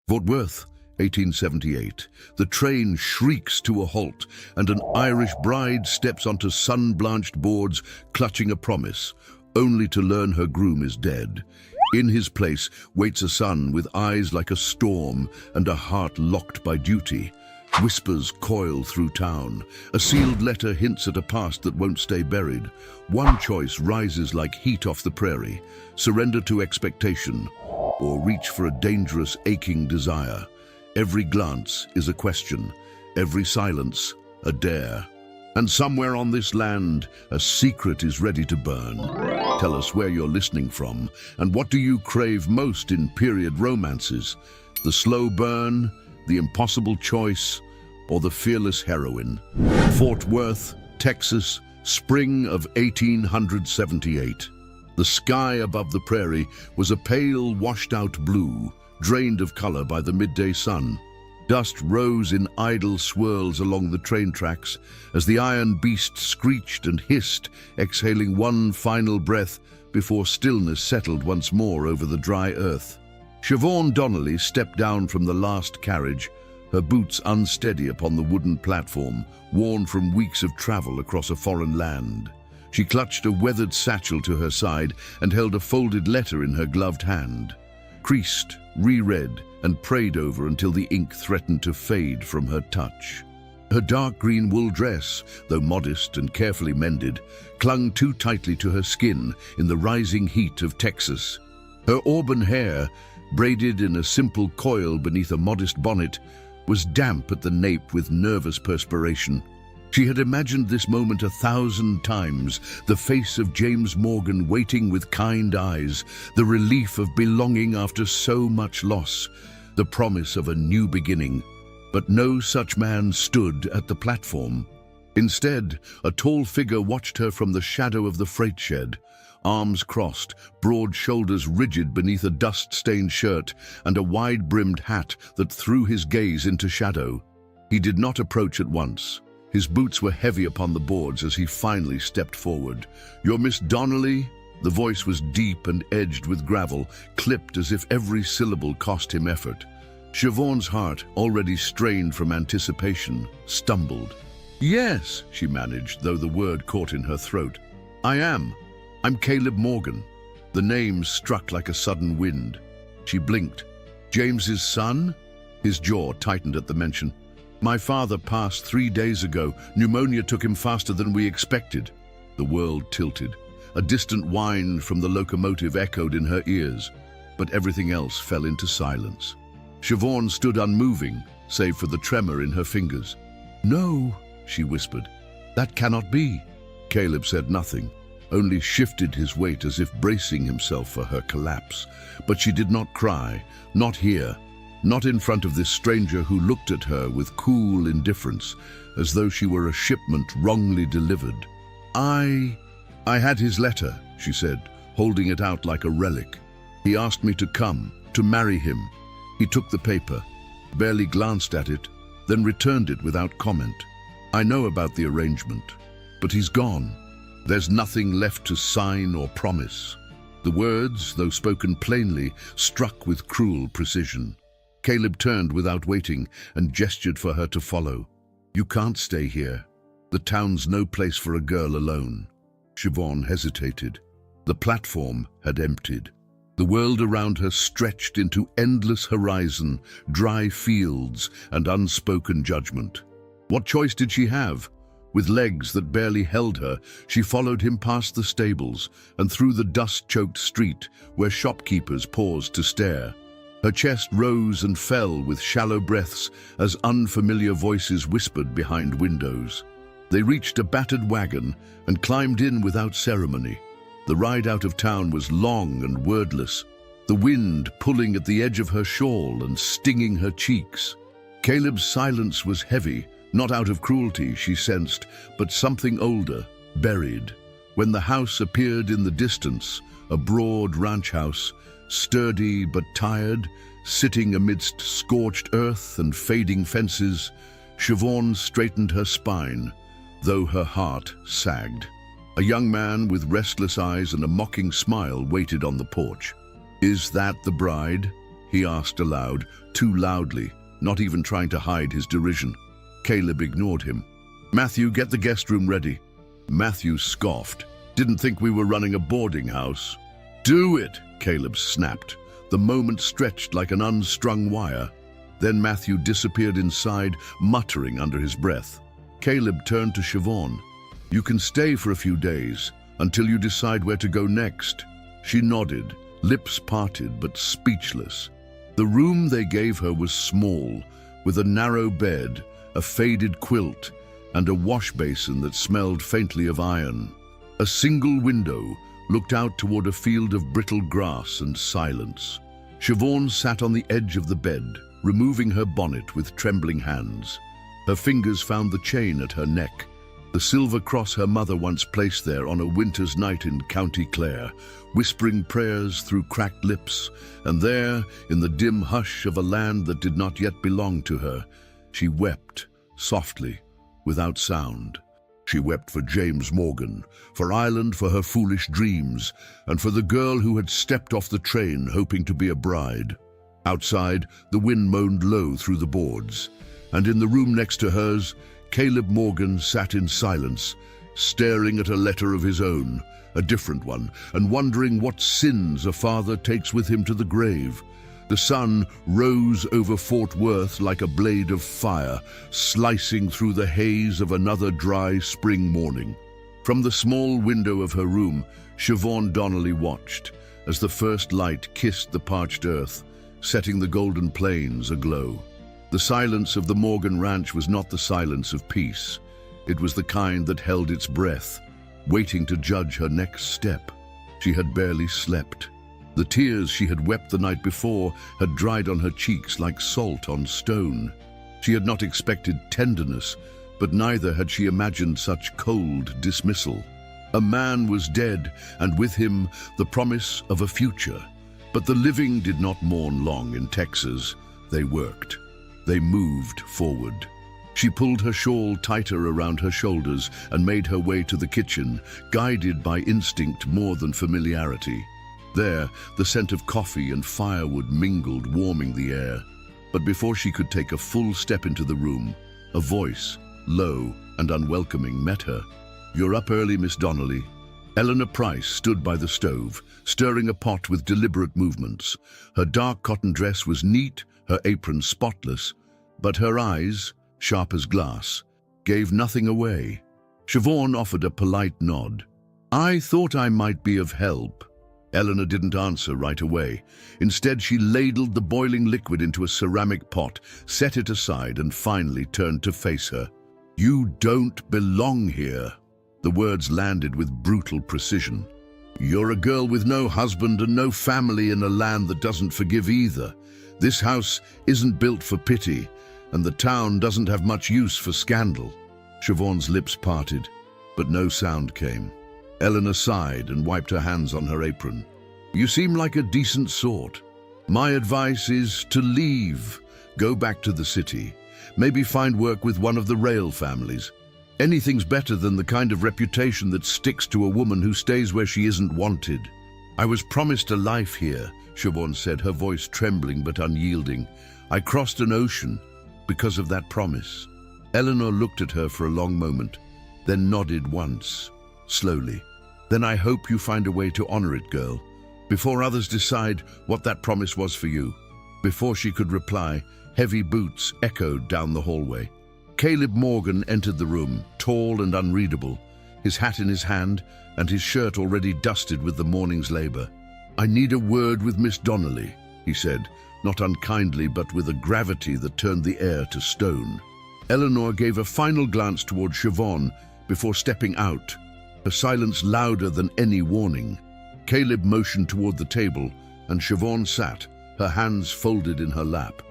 Fort Worth, 1878. The train shrieks to a halt, and an Irish bride steps onto sun-blanched boards, clutching a promise, only to learn her groom is dead. In his place waits a son with eyes like a storm and a heart locked by duty. Whispers coil through town. A sealed letter hints at a past that won't stay buried. One choice rises like heat off the prairie: surrender to expectation, or reach for a dangerous, aching desire. Every glance is a question, every silence a dare. And somewhere on this land, a secret is ready to burn. Tell us where you're listening from, and what do you crave most in period romances? The slow burn, the impossible choice, or the fearless heroine? Fort Worth, Texas, spring of 1878. The sky above the prairie was a pale, washed-out blue, drained of color by the midday sun. Dust rose in idle swirls along the train tracks as the iron beast screeched and hissed, exhaling one final breath before stillness settled once more over the dry earth. Siobhan Donnelly stepped down from the last carriage, her boots unsteady upon the wooden platform, worn from weeks of travel across a foreign land. She clutched a weathered satchel to her side and held a folded letter in her gloved hand. Creased, reread, and prayed over until the ink threatened to fade from her touch. Her dark green wool dress, though modest and carefully mended, clung too tightly to her skin in the rising heat of Texas. Her auburn hair, braided in a simple coil beneath a modest bonnet, was damp at the nape with nervous perspiration. She had imagined this moment 1,000 times, the face of James Morgan waiting with kind eyes, the relief of belonging after so much loss, the promise of a new beginning. But no such man stood at the platform. Instead, a tall figure watched her from the shadow of the freight shed, arms crossed, broad shoulders rigid beneath a dust-stained shirt and a wide-brimmed hat that threw his gaze into shadow. He did not approach at once. His boots were heavy upon the boards as he finally stepped forward. "You're Miss Donnelly?" The voice was deep and edged with gravel, clipped as if every syllable cost him effort. Siobhan's heart, already strained from anticipation, stumbled. "Yes," she managed, though the word caught in her throat. "I am. I'm Caleb Morgan." The name struck like a sudden wind. She blinked. "James's son?" His jaw tightened at the mention. "My father passed 3 days ago. Pneumonia took him faster than we expected." The world tilted. A distant whine from the locomotive echoed in her ears, but everything else fell into silence. Siobhan stood unmoving, save for the tremor in her fingers. "No," she whispered. "That cannot be." Caleb said nothing, only shifted his weight as if bracing himself for her collapse. But she did not cry, not here. Not in front of this stranger who looked at her with cool indifference, as though she were a shipment wrongly delivered. I had his letter," she said, holding it out like a relic. "He asked me to come, to marry him." He took the paper, barely glanced at it, then returned it without comment. "I know about the arrangement, but he's gone. There's nothing left to sign or promise." The words, though spoken plainly, struck with cruel precision. Caleb turned without waiting and gestured for her to follow. "You can't stay here. The town's no place for a girl alone." Siobhan hesitated. The platform had emptied. The world around her stretched into endless horizon, dry fields, and unspoken judgment. What choice did she have? With legs that barely held her, she followed him past the stables and through the dust-choked street where shopkeepers paused to stare. Her chest rose and fell with shallow breaths as unfamiliar voices whispered behind windows. They reached a battered wagon and climbed in without ceremony. The ride out of town was long and wordless, the wind pulling at the edge of her shawl and stinging her cheeks. Caleb's silence was heavy, not out of cruelty, she sensed, but something older, buried. When the house appeared in the distance, a broad ranch house, sturdy but tired, sitting amidst scorched earth and fading fences, Siobhan straightened her spine, though her heart sagged. A young man with restless eyes and a mocking smile waited on the porch. "Is that the bride?" he asked aloud, too loudly, not even trying to hide his derision. Caleb ignored him. "Matthew, get the guest room ready." Matthew scoffed. "Didn't think we were running a boarding house." "Do it," Caleb snapped. The moment stretched like an unstrung wire. Then Matthew disappeared inside, muttering under his breath. Caleb turned to Siobhan. "You can stay for a few days, until you decide where to go next." She nodded, lips parted but speechless. The room they gave her was small, with a narrow bed, a faded quilt, and a wash basin that smelled faintly of iron. A single window looked out toward a field of brittle grass and silence. Siobhan sat on the edge of the bed, removing her bonnet with trembling hands. Her fingers found the chain at her neck, the silver cross her mother once placed there on a winter's night in County Clare, whispering prayers through cracked lips, and there, in the dim hush of a land that did not yet belong to her, she wept, softly, without sound. She wept for James Morgan, for Ireland, for her foolish dreams, and for the girl who had stepped off the train hoping to be a bride. Outside, the wind moaned low through the boards, and in the room next to hers, Caleb Morgan sat in silence, staring at a letter of his own, a different one, and wondering what sins a father takes with him to the grave. The sun rose over Fort Worth like a blade of fire, slicing through the haze of another dry spring morning. From the small window of her room, Siobhan Donnelly watched as the first light kissed the parched earth, setting the golden plains aglow. The silence of the Morgan Ranch was not the silence of peace. It was the kind that held its breath, waiting to judge her next step. She had barely slept. The tears she had wept the night before had dried on her cheeks like salt on stone. She had not expected tenderness, but neither had she imagined such cold dismissal. A man was dead, and with him the promise of a future. But the living did not mourn long in Texas. They worked. They moved forward. She pulled her shawl tighter around her shoulders and made her way to the kitchen, guided by instinct more than familiarity. There, the scent of coffee and firewood mingled, warming the air. But before she could take a full step into the room, a voice, low and unwelcoming, met her. "You're up early, Miss Donnelly." Eleanor Price stood by the stove, stirring a pot with deliberate movements. Her dark cotton dress was neat, her apron spotless, but her eyes, sharp as glass, gave nothing away. Siobhan offered a polite nod. "I thought I might be of help." Eleanor didn't answer right away. Instead, she ladled the boiling liquid into a ceramic pot, set it aside, and finally turned to face her. "You don't belong here." The words landed with brutal precision. "You're a girl with no husband and no family in a land that doesn't forgive either. This house isn't built for pity, and the town doesn't have much use for scandal." Siobhan's lips parted, but no sound came. Eleanor sighed and wiped her hands on her apron. "You seem like a decent sort. My advice is to leave. Go back to the city. Maybe find work with one of the rail families. Anything's better than the kind of reputation that sticks to a woman who stays where she isn't wanted." "I was promised a life here," Siobhan said, her voice trembling but unyielding. "I crossed an ocean because of that promise." Eleanor looked at her for a long moment, then nodded once, slowly. "Then I hope you find a way to honor it, girl, before others decide what that promise was for you." Before she could reply, heavy boots echoed down the hallway. Caleb Morgan entered the room, tall and unreadable, his hat in his hand and his shirt already dusted with the morning's labor. "I need a word with Miss Donnelly," he said, not unkindly but with a gravity that turned the air to stone. Eleanor gave a final glance toward Siobhan before stepping out, her silence louder than any warning. Caleb motioned toward the table, and Siobhan sat, her hands folded in her lap.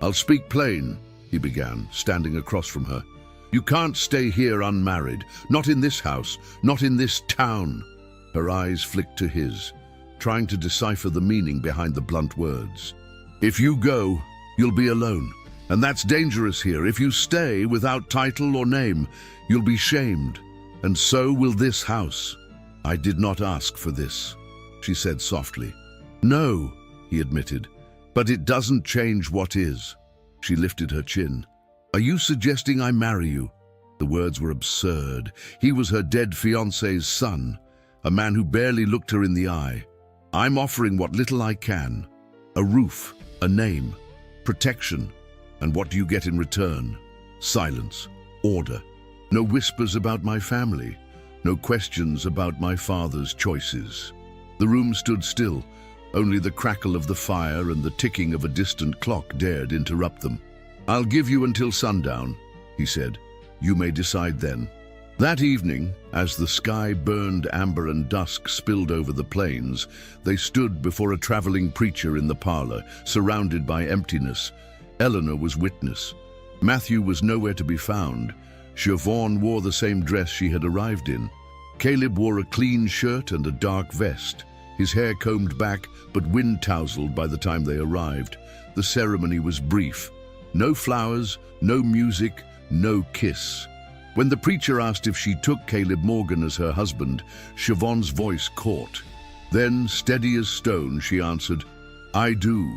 "I'll speak plain," he began, standing across from her. "You can't stay here unmarried. Not in this house, not in this town." Her eyes flicked to his, trying to decipher the meaning behind the blunt words. "If you go, you'll be alone. And that's dangerous here. If you stay without title or name, you'll be shamed. And so will this house." "I did not ask for this," she said softly. "No," he admitted, But it doesn't change what is. She lifted her chin. Are you suggesting I marry you? The words were absurd. He was her dead fiancé's son, a man who barely looked her in the eye. I'm offering what little I can. A roof, a name, protection. And what do you get in return? Silence, order. No whispers about my family. No questions about my father's choices. The room stood still. Only the crackle of the fire and the ticking of a distant clock dared interrupt them. I'll give you until sundown, he said. You may decide then. That evening, as the sky burned amber and dusk spilled over the plains, they stood before a traveling preacher in the parlor, surrounded by emptiness. Eleanor was witness. Matthew was nowhere to be found. Siobhan wore the same dress she had arrived in. Caleb wore a clean shirt and a dark vest, his hair combed back but wind-tousled by the time they arrived. The ceremony was brief. No flowers, no music, no kiss. When the preacher asked if she took Caleb Morgan as her husband, Siobhan's voice caught. Then, steady as stone, she answered, I do.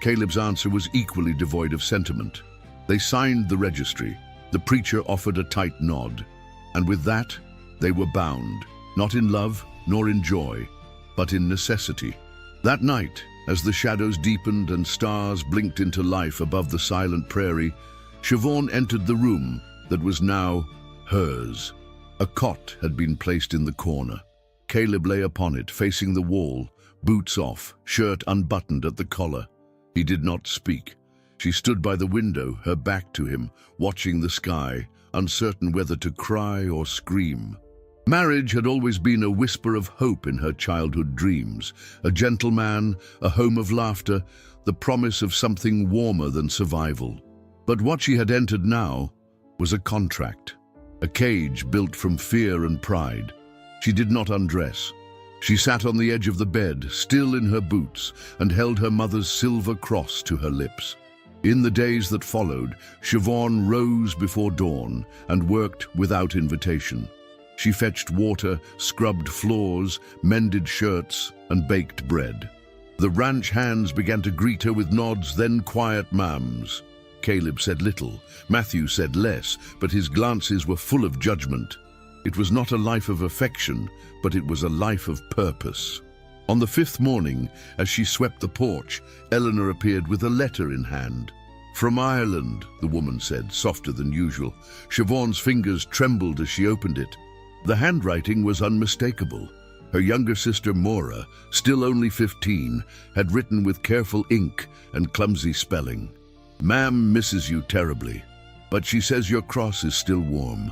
Caleb's answer was equally devoid of sentiment. They signed the registry. The preacher offered a tight nod. And with that, they were bound, not in love nor in joy, but in necessity. That night, as the shadows deepened and stars blinked into life above the silent prairie, Siobhan entered the room that was now hers. A cot had been placed in the corner. Caleb lay upon it, facing the wall, boots off, shirt unbuttoned at the collar. He did not speak. She stood by the window, her back to him, watching the sky, uncertain whether to cry or scream. Marriage had always been a whisper of hope in her childhood dreams, a gentle man, a home of laughter, the promise of something warmer than survival. But what she had entered now was a contract, a cage built from fear and pride. She did not undress. She sat on the edge of the bed, still in her boots, and held her mother's silver cross to her lips. In the days that followed, Siobhan rose before dawn and worked without invitation. She fetched water, scrubbed floors, mended shirts, and baked bread. The ranch hands began to greet her with nods, then quiet ma'ams. Caleb said little, Matthew said less, but his glances were full of judgment. It was not a life of affection, but it was a life of purpose. On the fifth morning, as she swept the porch, Eleanor appeared with a letter in hand. From Ireland, the woman said, softer than usual. Siobhan's fingers trembled as she opened it. The handwriting was unmistakable. Her younger sister Maura, still only 15, had written with careful ink and clumsy spelling. Ma'am misses you terribly, but she says your cross is still warm.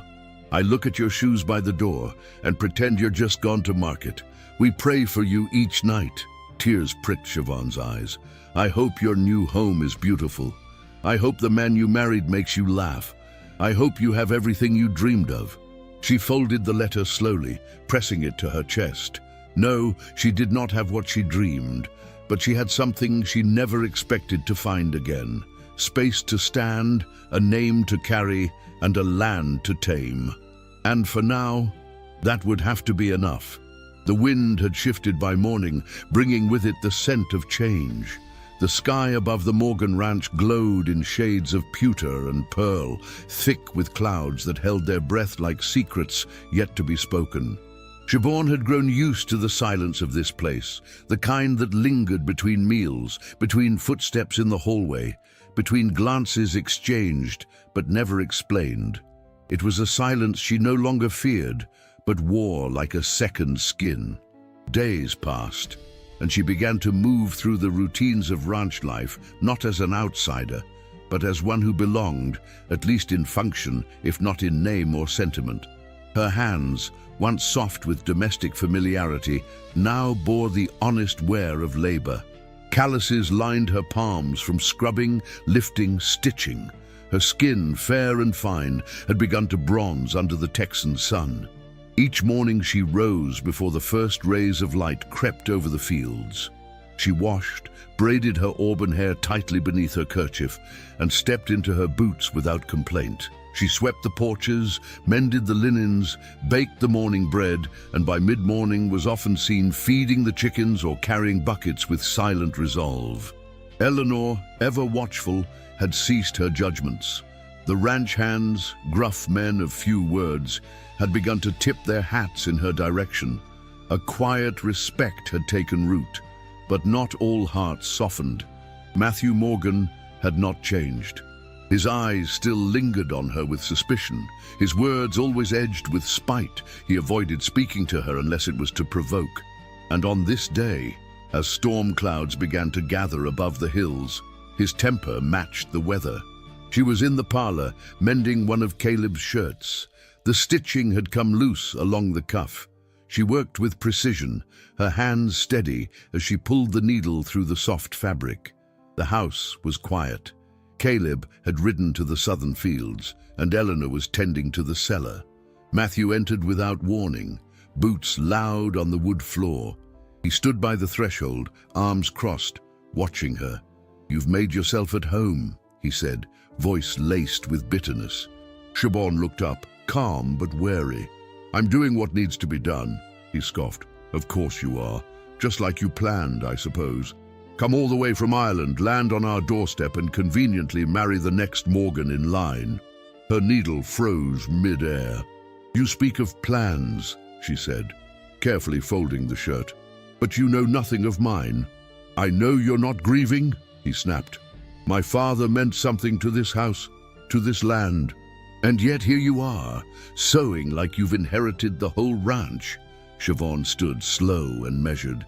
I look at your shoes by the door and pretend you're just gone to market. We pray for you each night. Tears pricked Siobhan's eyes. I hope your new home is beautiful. I hope the man you married makes you laugh. I hope you have everything you dreamed of. She folded the letter slowly, pressing it to her chest. No, she did not have what she dreamed, but she had something she never expected to find again. Space to stand, a name to carry, and a land to tame. And for now, that would have to be enough. The wind had shifted by morning, bringing with it the scent of change. The sky above the Morgan Ranch glowed in shades of pewter and pearl, thick with clouds that held their breath like secrets yet to be spoken. Siobhan had grown used to the silence of this place, the kind that lingered between meals, between footsteps in the hallway, between glances exchanged but never explained. It was a silence she no longer feared, but wore like a second skin. Days passed, and she began to move through the routines of ranch life, not as an outsider, but as one who belonged, at least in function, if not in name or sentiment. Her hands, once soft with domestic familiarity, now bore the honest wear of labor. Calluses lined her palms from scrubbing, lifting, stitching. Her skin, fair and fine, had begun to bronze under the Texan sun. Each morning she rose before the first rays of light crept over the fields. She washed, braided her auburn hair tightly beneath her kerchief, and stepped into her boots without complaint. She swept the porches, mended the linens, baked the morning bread, and by mid-morning was often seen feeding the chickens or carrying buckets with silent resolve. Eleanor, ever watchful, had ceased her judgments. The ranch hands, gruff men of few words, had begun to tip their hats in her direction. A quiet respect had taken root, but not all hearts softened. Matthew Morgan had not changed. His eyes still lingered on her with suspicion. His words always edged with spite. He avoided speaking to her unless it was to provoke. And on this day, as storm clouds began to gather above the hills, his temper matched the weather. She was in the parlor, mending one of Caleb's shirts. The stitching had come loose along the cuff. She worked with precision, her hands steady as she pulled the needle through the soft fabric. The house was quiet. Caleb had ridden to the southern fields, and Eleanor was tending to the cellar. Matthew entered without warning, boots loud on the wood floor. He stood by the threshold, arms crossed, watching her. "You've made yourself at home," he said, voice laced with bitterness. Siobhan looked up, calm but wary. "I'm doing what needs to be done," he scoffed. "Of course you are. Just like you planned, I suppose. Come all the way from Ireland, land on our doorstep, and conveniently marry the next Morgan in line." Her needle froze mid-air. "You speak of plans," she said, carefully folding the shirt. "But you know nothing of mine." "I know you're not grieving," he snapped. "My father meant something to this house, to this land. And yet here you are, sewing like you've inherited the whole ranch." Siobhan stood slow and measured.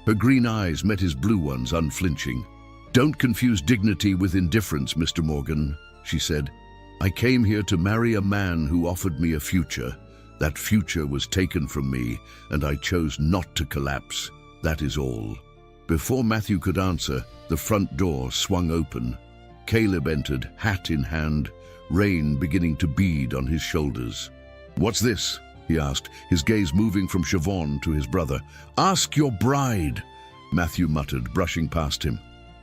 Her green eyes met his blue ones, unflinching. "Don't confuse dignity with indifference, Mr. Morgan," she said. "I came here to marry a man who offered me a future. That future was taken from me, and I chose not to collapse. That is all." Before Matthew could answer, the front door swung open. Caleb entered, hat in hand, rain beginning to bead on his shoulders. "What's this?" he asked, his gaze moving from Siobhan to his brother. "Ask your bride," Matthew muttered, brushing past him.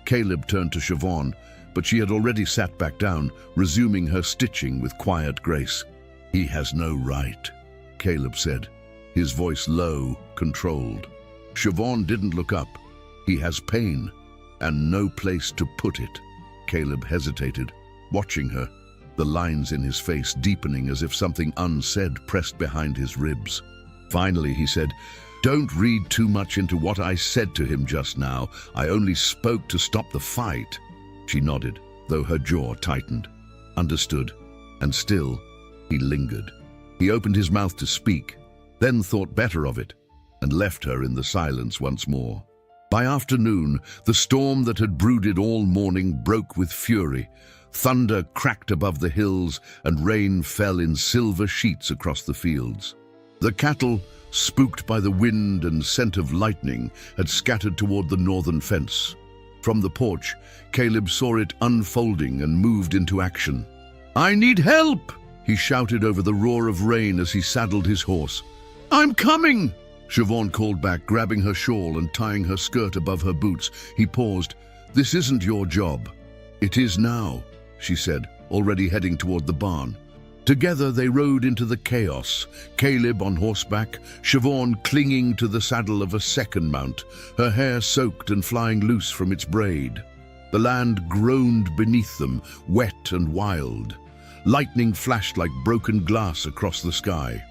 Caleb turned to Siobhan, but she had already sat back down, resuming her stitching with quiet grace. "He has no right," Caleb said, his voice low, controlled. Siobhan didn't look up. "He has pain, and no place to put it." Caleb hesitated, watching her, the lines in his face deepening as if something unsaid pressed behind his ribs. Finally, he said, "Don't read too much into what I said to him just now. I only spoke to stop the fight." She nodded, though her jaw tightened. Understood, and still, he lingered. He opened his mouth to speak, then thought better of it, and left her in the silence once more. By afternoon, the storm that had brooded all morning broke with fury. Thunder cracked above the hills, and rain fell in silver sheets across the fields. The cattle, spooked by the wind and scent of lightning, had scattered toward the northern fence. From the porch, Caleb saw it unfolding and moved into action. "I need help!" he shouted over the roar of rain as he saddled his horse. "I'm coming!" Siobhan called back, grabbing her shawl and tying her skirt above her boots. He paused. "This isn't your job." "It is now," she said, already heading toward the barn. Together they rode into the chaos, Caleb on horseback, Siobhan clinging to the saddle of a second mount, her hair soaked and flying loose from its braid. The land groaned beneath them, wet and wild. Lightning flashed like broken glass across the sky.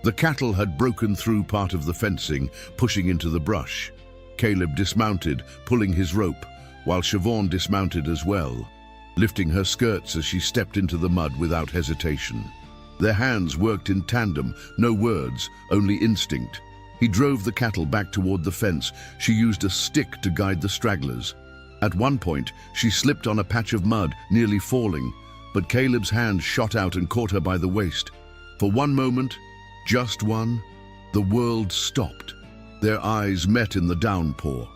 The cattle had broken through part of the fencing, pushing into the brush. Caleb dismounted, pulling his rope, while Siobhan dismounted as well, lifting her skirts as she stepped into the mud without hesitation. Their hands worked in tandem, no words, only instinct. He drove the cattle back toward the fence. She used a stick to guide the stragglers. At one point, she slipped on a patch of mud, nearly falling, but Caleb's hand shot out and caught her by the waist. For one moment, just one, the world stopped. Their eyes met in the downpour.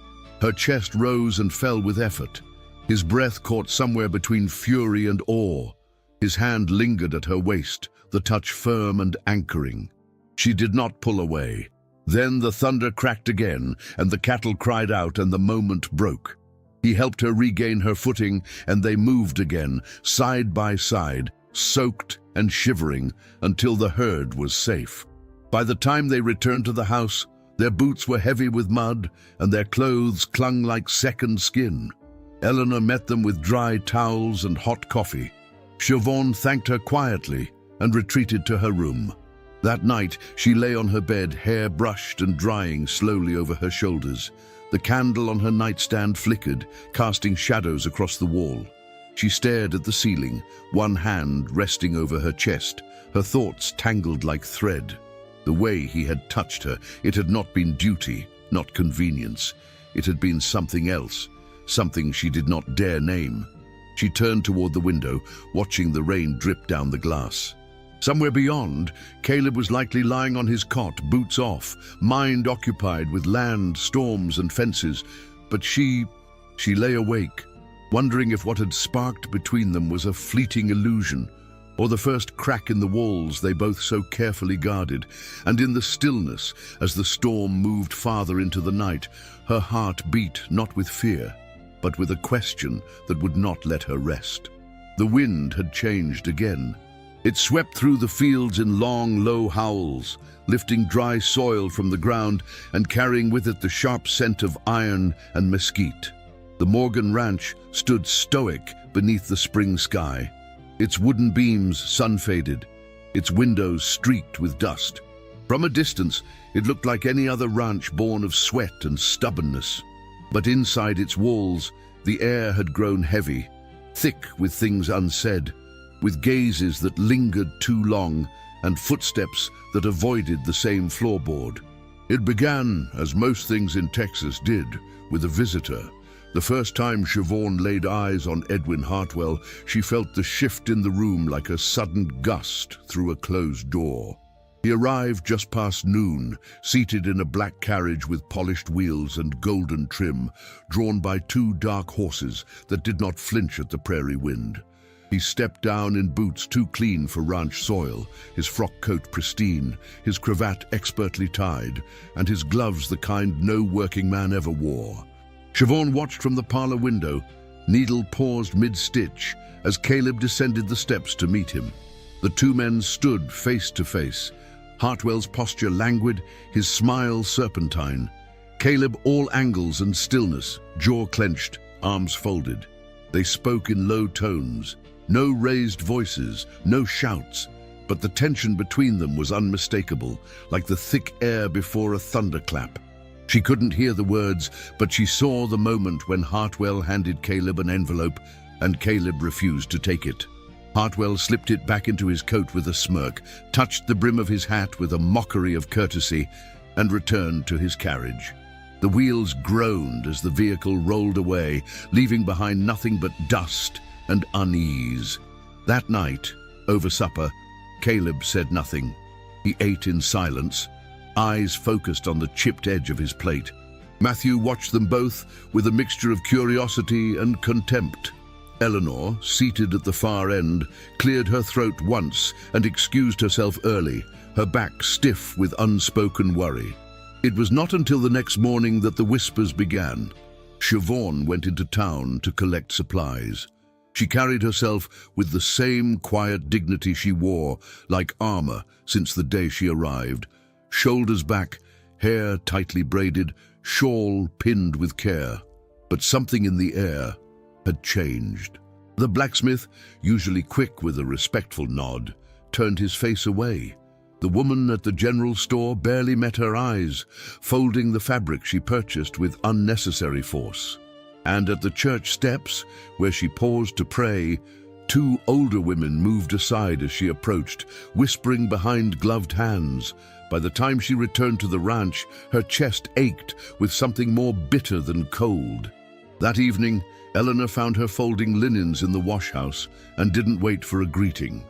Her chest rose and fell with effort. His breath caught somewhere between fury and awe. His hand lingered at her waist, the touch firm and anchoring. She did not pull away. Then the thunder cracked again, and the cattle cried out, and the moment broke. He helped her regain her footing, and they moved again, side by side, soaked and shivering, until the herd was safe. By the time they returned to the house, their boots were heavy with mud, and their clothes clung like second skin. Eleanor met them with dry towels and hot coffee. Siobhan thanked her quietly and retreated to her room. That night, she lay on her bed, hair brushed and drying slowly over her shoulders. The candle on her nightstand flickered, casting shadows across the wall. She stared at the ceiling, one hand resting over her chest, her thoughts tangled like thread. The way he had touched her, it had not been duty, not convenience. It had been something else, something she did not dare name. She turned toward the window, watching the rain drip down the glass. Somewhere beyond, Caleb was likely lying on his cot, boots off, mind occupied with land, storms, and fences. But she lay awake, wondering if what had sparked between them was a fleeting illusion, or the first crack in the walls they both so carefully guarded. And in the stillness, as the storm moved farther into the night, her heart beat not with fear, but with a question that would not let her rest. The wind had changed again. It swept through the fields in long, low howls, lifting dry soil from the ground and carrying with it the sharp scent of iron and mesquite. The Morgan Ranch stood stoic beneath the spring sky, its wooden beams sun-faded, its windows streaked with dust. From a distance, it looked like any other ranch born of sweat and stubbornness. But inside its walls, the air had grown heavy, thick with things unsaid, with gazes that lingered too long and footsteps that avoided the same floorboard. It began, as most things in Texas did, with a visitor. The first time Siobhan laid eyes on Edwin Hartwell, she felt the shift in the room like a sudden gust through a closed door. He arrived just past noon, seated in a black carriage with polished wheels and golden trim, drawn by two dark horses that did not flinch at the prairie wind. He stepped down in boots too clean for ranch soil, his frock coat pristine, his cravat expertly tied, and his gloves the kind no working man ever wore. Siobhan watched from the parlor window, needle paused mid-stitch, as Caleb descended the steps to meet him. The two men stood face to face, Hartwell's posture languid, his smile serpentine. Caleb all angles and stillness, jaw clenched, arms folded. They spoke in low tones, no raised voices, no shouts, but the tension between them was unmistakable, like the thick air before a thunderclap. She couldn't hear the words, but she saw the moment when Hartwell handed Caleb an envelope, and Caleb refused to take it. Hartwell slipped it back into his coat with a smirk, touched the brim of his hat with a mockery of courtesy, and returned to his carriage. The wheels groaned as the vehicle rolled away, leaving behind nothing but dust and unease. That night, over supper, Caleb said nothing. He ate in silence, eyes focused on the chipped edge of his plate. Matthew watched them both with a mixture of curiosity and contempt. Eleanor, seated at the far end, cleared her throat once and excused herself early, her back stiff with unspoken worry. It was not until the next morning that the whispers began. Siobhan went into town to collect supplies. She carried herself with the same quiet dignity she wore, like armor, since the day she arrived. Shoulders back, hair tightly braided, shawl pinned with care. But something in the air had changed. The blacksmith, usually quick with a respectful nod, turned his face away. The woman at the general store barely met her eyes, folding the fabric she purchased with unnecessary force. And at the church steps, where she paused to pray, two older women moved aside as she approached, whispering behind gloved hands. By the time she returned to the ranch, her chest ached with something more bitter than cold. That evening, Eleanor found her folding linens in the wash-house and didn't wait for a greeting.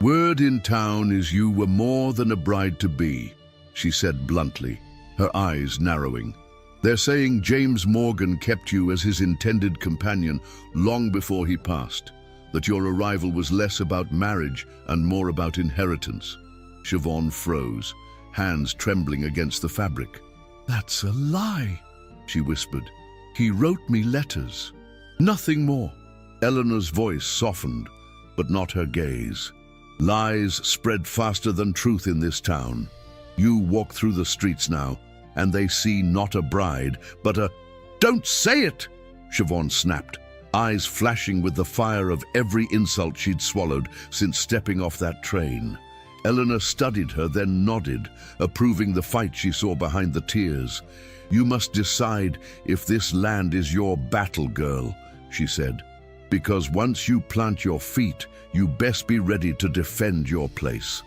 "Word in town is you were more than a bride-to-be," she said bluntly, her eyes narrowing. "They're saying James Morgan kept you as his intended companion long before he passed, that your arrival was less about marriage and more about inheritance." Siobhan froze, hands trembling against the fabric. "That's a lie," she whispered. "He wrote me letters. Nothing more." Eleanor's voice softened, but not her gaze. "Lies spread faster than truth in this town. You walk through the streets now, and they see not a bride, but a—" "Don't say it!" Siobhan snapped, eyes flashing with the fire of every insult she'd swallowed since stepping off that train. Eleanor studied her, then nodded, approving the fight she saw behind the tears. "You must decide if this land is your battle, girl," she said. "Because once you plant your feet, you best be ready to defend your place.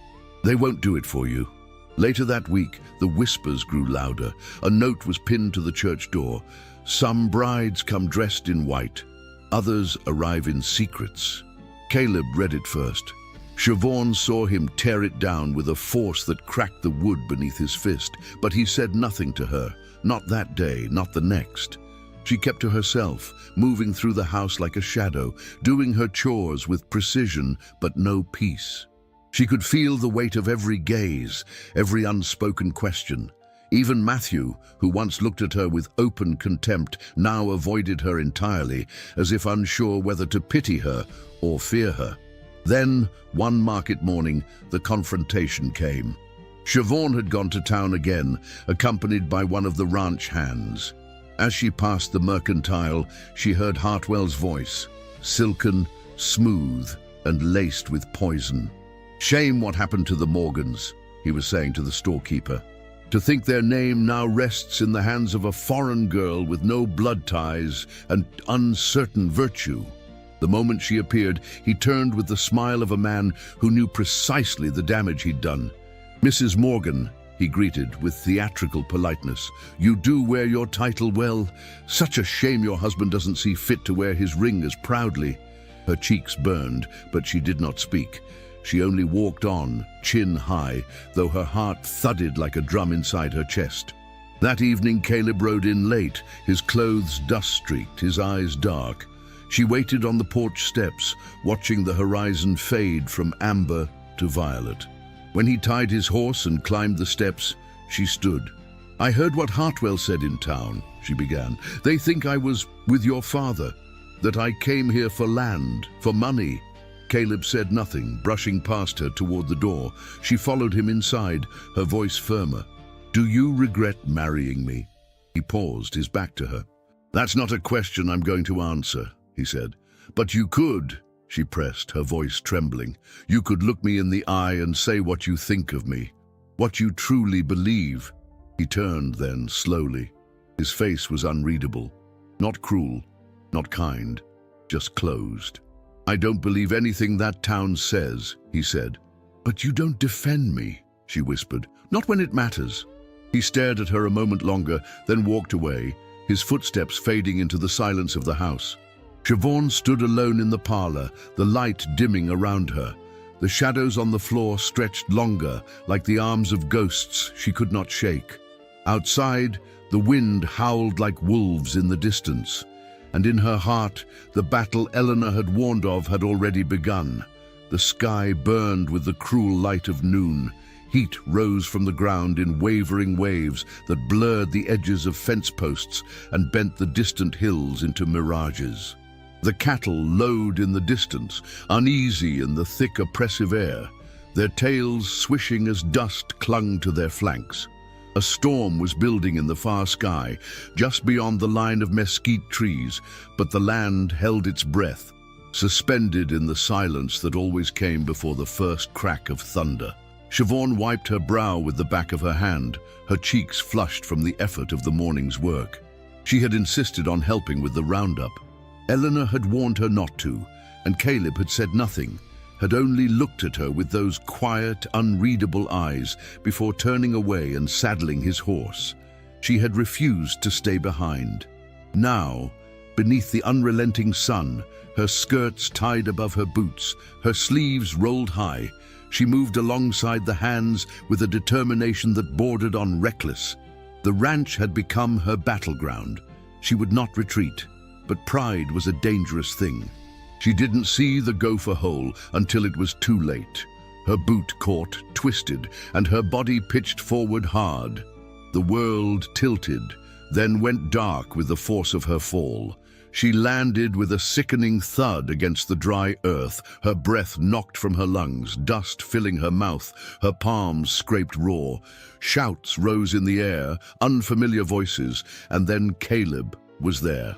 They won't do it for you." Later that week, the whispers grew louder. A note was pinned to the church door. "Some brides come dressed in white. Others arrive in secrets." Caleb read it first. Siobhan saw him tear it down with a force that cracked the wood beneath his fist, but he said nothing to her. Not that day, not the next. She kept to herself, moving through the house like a shadow, doing her chores with precision but no peace. She could feel the weight of every gaze, every unspoken question. Even Matthew, who once looked at her with open contempt, now avoided her entirely, as if unsure whether to pity her or fear her. Then, one market morning, the confrontation came. Siobhan had gone to town again, accompanied by one of the ranch hands. As she passed the mercantile, she heard Hartwell's voice, silken, smooth, and laced with poison. "Shame what happened to the Morgans," he was saying to the storekeeper. "To think their name now rests in the hands of a foreign girl with no blood ties and uncertain virtue." The moment she appeared, he turned with the smile of a man who knew precisely the damage he'd done. "Mrs. Morgan," he greeted with theatrical politeness, "you do wear your title well. Such a shame your husband doesn't see fit to wear his ring as proudly." Her cheeks burned, but she did not speak. She only walked on, chin high, though her heart thudded like a drum inside her chest. That evening Caleb rode in late, his clothes dust-streaked, his eyes dark. She waited on the porch steps, watching the horizon fade from amber to violet. When he tied his horse and climbed the steps, she stood. "I heard what Hartwell said in town," she began. "They think I was with your father, that I came here for land, for money." Caleb said nothing, brushing past her toward the door. She followed him inside, her voice firmer. "Do you regret marrying me?" He paused, his back to her. "That's not a question I'm going to answer," he said. "But you could," she pressed, her voice trembling. "You could look me in the eye and say what you think of me, what you truly believe." He turned then, slowly. His face was unreadable. Not cruel, not kind, just closed. "I don't believe anything that town says," he said. "But you don't defend me," she whispered. "Not when it matters." He stared at her a moment longer, then walked away, his footsteps fading into the silence of the house. Siobhan stood alone in the parlor, the light dimming around her. The shadows on the floor stretched longer, like the arms of ghosts she could not shake. Outside, the wind howled like wolves in the distance, and in her heart, the battle Eleanor had warned of had already begun. The sky burned with the cruel light of noon. Heat rose from the ground in wavering waves that blurred the edges of fence posts and bent the distant hills into mirages. The cattle lowed in the distance, uneasy in the thick, oppressive air, their tails swishing as dust clung to their flanks. A storm was building in the far sky, just beyond the line of mesquite trees, but the land held its breath, suspended in the silence that always came before the first crack of thunder. Siobhan wiped her brow with the back of her hand, her cheeks flushed from the effort of the morning's work. She had insisted on helping with the roundup. Eleanor had warned her not to, and Caleb had said nothing, had only looked at her with those quiet, unreadable eyes before turning away and saddling his horse. She had refused to stay behind. Now, beneath the unrelenting sun, her skirts tied above her boots, her sleeves rolled high, she moved alongside the hands with a determination that bordered on reckless. The ranch had become her battleground. She would not retreat. But pride was a dangerous thing. She didn't see the gopher hole until it was too late. Her boot caught, twisted, and her body pitched forward hard. The world tilted, then went dark with the force of her fall. She landed with a sickening thud against the dry earth, her breath knocked from her lungs, dust filling her mouth, her palms scraped raw. Shouts rose in the air, unfamiliar voices, and then Caleb was there.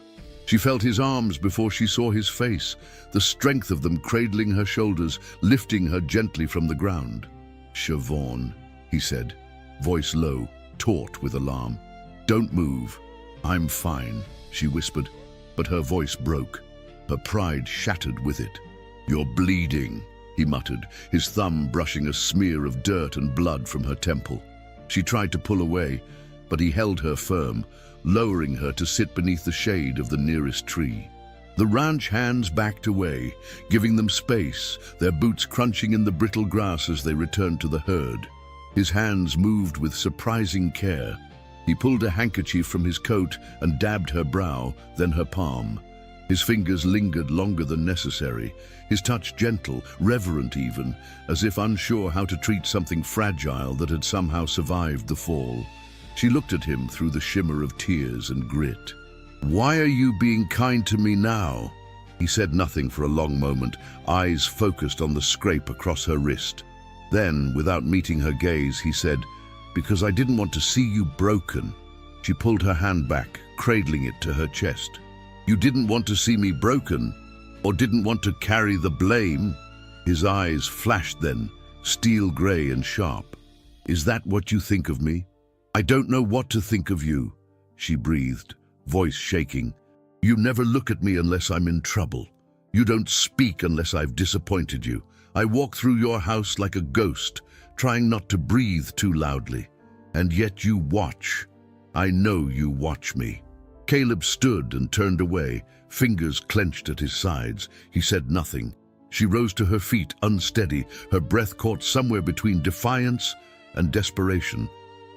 She felt his arms before she saw his face, the strength of them cradling her shoulders, lifting her gently from the ground. "Siobhan," he said, voice low, taut with alarm. "Don't move. I'm fine," she whispered, but her voice broke. Her pride shattered with it. "You're bleeding," he muttered, his thumb brushing a smear of dirt and blood from her temple. She tried to pull away, but he held her firm, lowering her to sit beneath the shade of the nearest tree. The ranch hands backed away, giving them space, their boots crunching in the brittle grass as they returned to the herd. His hands moved with surprising care. He pulled a handkerchief from his coat and dabbed her brow, then her palm. His fingers lingered longer than necessary, his touch gentle, reverent even, as if unsure how to treat something fragile that had somehow survived the fall. She looked at him through the shimmer of tears and grit. "Why are you being kind to me now?" He said nothing for a long moment, eyes focused on the scrape across her wrist. Then, without meeting her gaze, he said, "Because I didn't want to see you broken." She pulled her hand back, cradling it to her chest. "You didn't want to see me broken, or didn't want to carry the blame?" His eyes flashed then, steel gray and sharp. "Is that what you think of me?" "I don't know what to think of you," she breathed, voice shaking. "You never look at me unless I'm in trouble. You don't speak unless I've disappointed you. I walk through your house like a ghost, trying not to breathe too loudly. And yet you watch. I know you watch me." Caleb stood and turned away, fingers clenched at his sides. He said nothing. She rose to her feet, unsteady, her breath caught somewhere between defiance and desperation.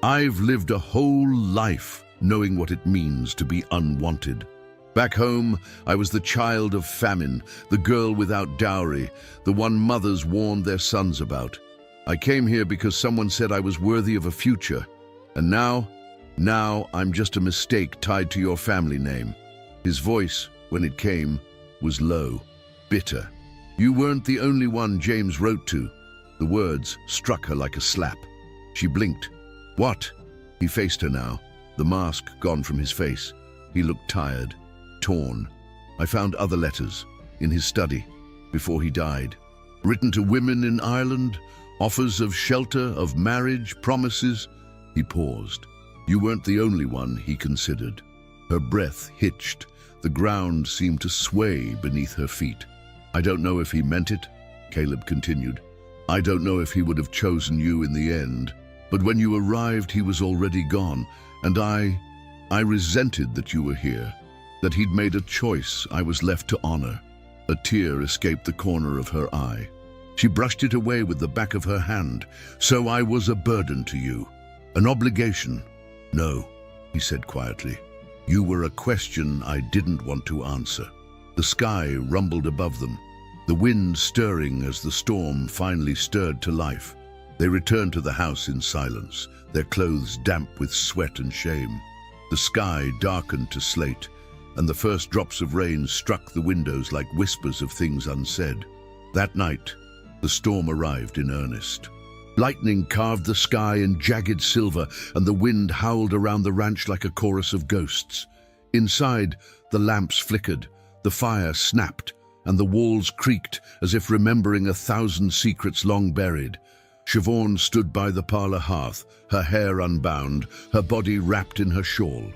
"I've lived a whole life knowing what it means to be unwanted. Back home, I was the child of famine, the girl without dowry, the one mothers warned their sons about. I came here because someone said I was worthy of a future. And now I'm just a mistake tied to your family name." His voice, when it came, was low, bitter. "You weren't the only one James wrote to." The words struck her like a slap. She blinked. "What?" He faced her now, the mask gone from his face. He looked tired, torn. "I found other letters, in his study, before he died. Written to women in Ireland, offers of shelter, of marriage, promises." He paused. "You weren't the only one," he considered. Her breath hitched. The ground seemed to sway beneath her feet. "I don't know if he meant it," Caleb continued. "I don't know if he would have chosen you in the end. But when you arrived, he was already gone, and I resented that you were here, that he'd made a choice I was left to honor." A tear escaped the corner of her eye. She brushed it away with the back of her hand. "So I was a burden to you, an obligation." "No," he said quietly. "You were a question I didn't want to answer." The sky rumbled above them, the wind stirring as the storm finally stirred to life. They returned to the house in silence, their clothes damp with sweat and shame. The sky darkened to slate, and the first drops of rain struck the windows like whispers of things unsaid. That night, the storm arrived in earnest. Lightning carved the sky in jagged silver, and the wind howled around the ranch like a chorus of ghosts. Inside, the lamps flickered, the fire snapped, and the walls creaked as if remembering 1,000 secrets long buried. Siobhan stood by the parlor hearth, her hair unbound, her body wrapped in her shawl.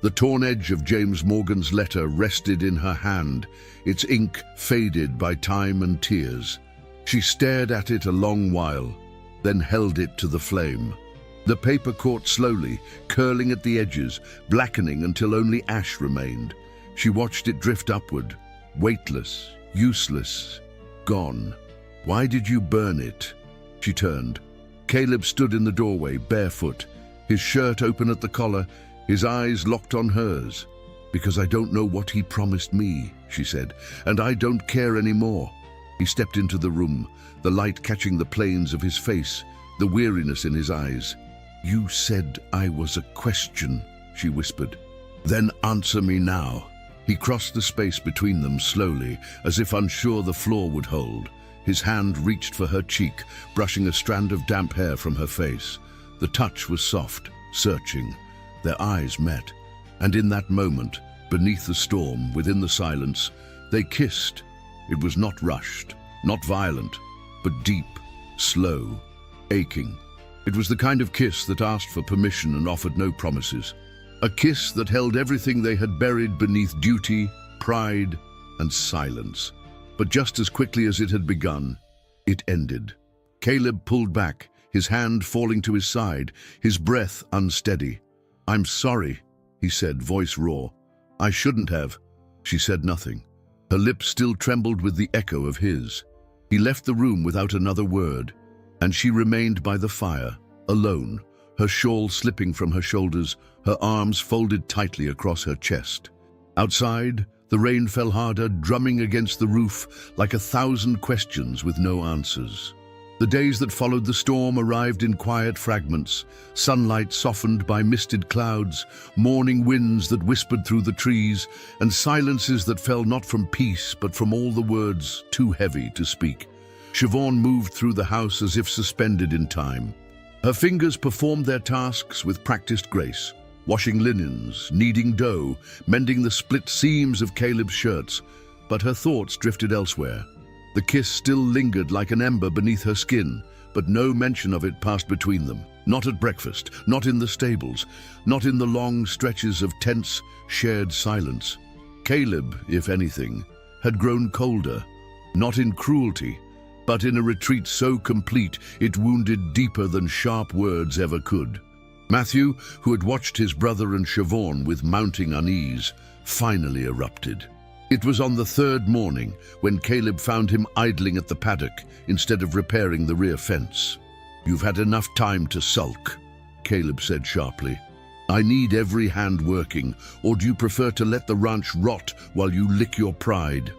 The torn edge of James Morgan's letter rested in her hand, its ink faded by time and tears. She stared at it a long while, then held it to the flame. The paper caught slowly, curling at the edges, blackening until only ash remained. She watched it drift upward, weightless, useless, gone. "Why did you burn it?" She turned. Caleb stood in the doorway, barefoot, his shirt open at the collar, his eyes locked on hers. "Because I don't know what he promised me," she said, "and I don't care anymore." He stepped into the room, the light catching the planes of his face, the weariness in his eyes. "You said I was a question," she whispered. "Then answer me now." He crossed the space between them slowly, as if unsure the floor would hold. His hand reached for her cheek, brushing a strand of damp hair from her face. The touch was soft, searching. Their eyes met, and in that moment, beneath the storm, within the silence. They kissed. It was not rushed, not violent, but deep, slow, aching. It was the kind of kiss that asked for permission and offered no promises. A kiss that held everything they had buried beneath duty, pride, and silence. But just as quickly as it had begun, it ended. Caleb pulled back, his hand falling to his side, his breath unsteady. "I'm sorry," he said, voice raw. "I shouldn't have." She said nothing. Her lips still trembled with the echo of his. He left the room without another word, and she remained by the fire, alone, her shawl slipping from her shoulders, her arms folded tightly across her chest. Outside, the rain fell harder, drumming against the roof like 1,000 questions with no answers. The days that followed the storm arrived in quiet fragments, sunlight softened by misted clouds, morning winds that whispered through the trees, and silences that fell not from peace but from all the words too heavy to speak. Siobhan moved through the house as if suspended in time. Her fingers performed their tasks with practiced grace, washing linens, kneading dough, mending the split seams of Caleb's shirts, but her thoughts drifted elsewhere. The kiss still lingered like an ember beneath her skin, but no mention of it passed between them. Not at breakfast, not in the stables, not in the long stretches of tense, shared silence. Caleb, if anything, had grown colder, not in cruelty, but in a retreat so complete it wounded deeper than sharp words ever could. Matthew, who had watched his brother and Siobhan with mounting unease, finally erupted. It was on the third morning when Caleb found him idling at the paddock instead of repairing the rear fence. "You've had enough time to sulk," Caleb said sharply. "I need every hand working, or do you prefer to let the ranch rot while you lick your pride?"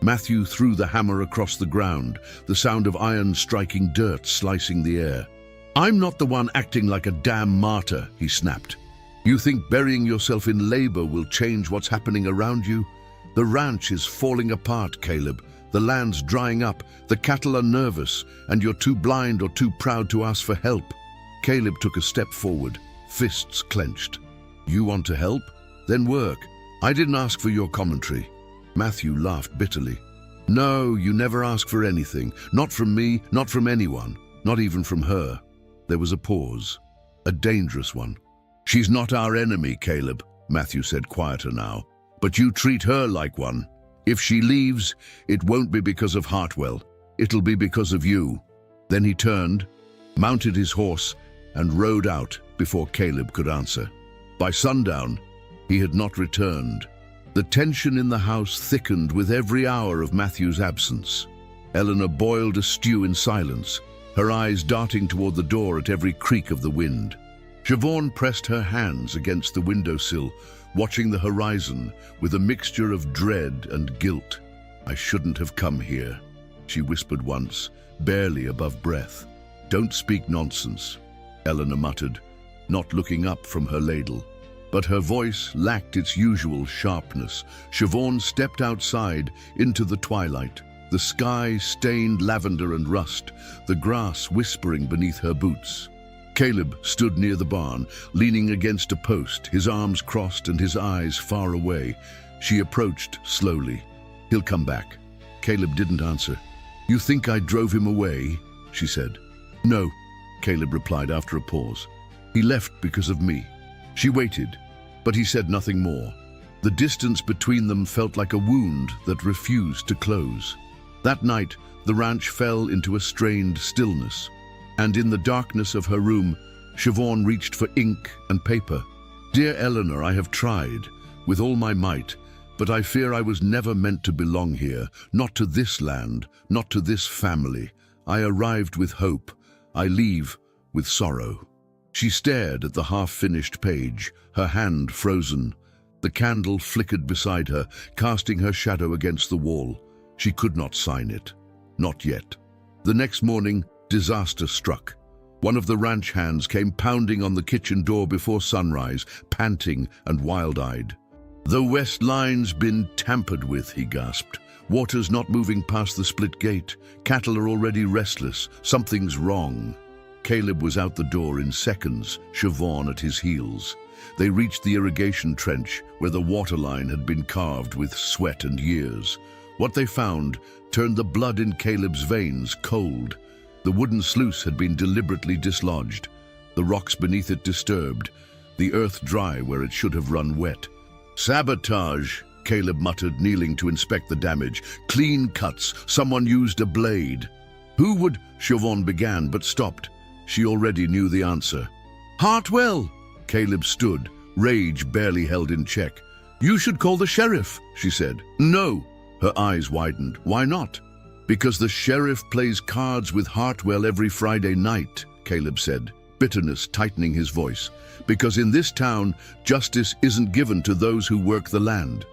Matthew threw the hammer across the ground, the sound of iron striking dirt slicing the air. "I'm not the one acting like a damn martyr," he snapped. "You think burying yourself in labor will change what's happening around you? The ranch is falling apart, Caleb. The land's drying up, the cattle are nervous, and you're too blind or too proud to ask for help." Caleb took a step forward, fists clenched. "You want to help? Then work. I didn't ask for your commentary." Matthew laughed bitterly. "No, you never ask for anything. Not from me, not from anyone, not even from her." There was a pause, a dangerous one. "She's not our enemy, Caleb," Matthew said, quieter now. "But you treat her like one. If she leaves, it won't be because of Hartwell. It'll be because of you." Then he turned, mounted his horse, and rode out before Caleb could answer. By sundown, he had not returned. The tension in the house thickened with every hour of Matthew's absence. Eleanor boiled a stew in silence, her eyes darting toward the door at every creak of the wind. Siobhan pressed her hands against the windowsill, watching the horizon with a mixture of dread and guilt. "I shouldn't have come here," she whispered once, barely above breath. "Don't speak nonsense," Eleanor muttered, not looking up from her ladle. But her voice lacked its usual sharpness. Siobhan stepped outside into the twilight, the sky stained lavender and rust, the grass whispering beneath her boots. Caleb stood near the barn, leaning against a post, his arms crossed and his eyes far away. She approached slowly. "He'll come back." Caleb didn't answer. "You think I drove him away?" she said. "No," Caleb replied after a pause. "He left because of me." She waited, but he said nothing more. The distance between them felt like a wound that refused to close. That night, the ranch fell into a strained stillness, and in the darkness of her room, Siobhan reached for ink and paper. "Dear Eleanor, I have tried, with all my might, but I fear I was never meant to belong here, not to this land, not to this family. I arrived with hope. I leave with sorrow." She stared at the half-finished page, her hand frozen. The candle flickered beside her, casting her shadow against the wall. She could not sign it. Not yet. The next morning, disaster struck. One of the ranch hands came pounding on the kitchen door before sunrise, panting and wild-eyed. "The west line's been tampered with," he gasped. "Water's not moving past the split gate. Cattle are already restless. Something's wrong." Caleb was out the door in seconds, Siobhan at his heels. They reached the irrigation trench where the waterline had been carved with sweat and years. What they found turned the blood in Caleb's veins cold. The wooden sluice had been deliberately dislodged, the rocks beneath it disturbed, the earth dry where it should have run wet. "Sabotage," Caleb muttered, kneeling to inspect the damage. "Clean cuts. Someone used a blade." "Who would—" Siobhan began, but stopped. She already knew the answer. "Hartwell!" Caleb stood, rage barely held in check. "You should call the sheriff," she said. "No." Her eyes widened. "Why not?" "Because the sheriff plays cards with Hartwell every Friday night," Caleb said, bitterness tightening his voice. "Because in this town, justice isn't given to those who work the land.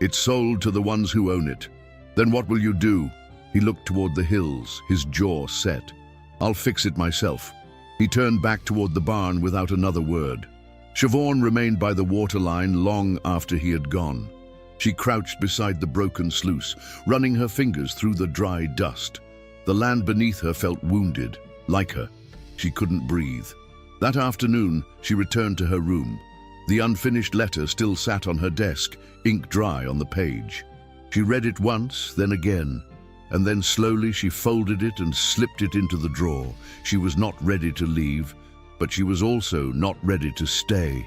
It's sold to the ones who own it. Then what will you do?" He looked toward the hills, his jaw set. "I'll fix it myself." He turned back toward the barn without another word. Siobhan remained by the waterline long after he had gone. She crouched beside the broken sluice, running her fingers through the dry dust. The land beneath her felt wounded, like her. She couldn't breathe. That afternoon, she returned to her room. The unfinished letter still sat on her desk, ink dry on the page. She read it once, then again, and then slowly she folded it and slipped it into the drawer. She was not ready to leave, but she was also not ready to stay.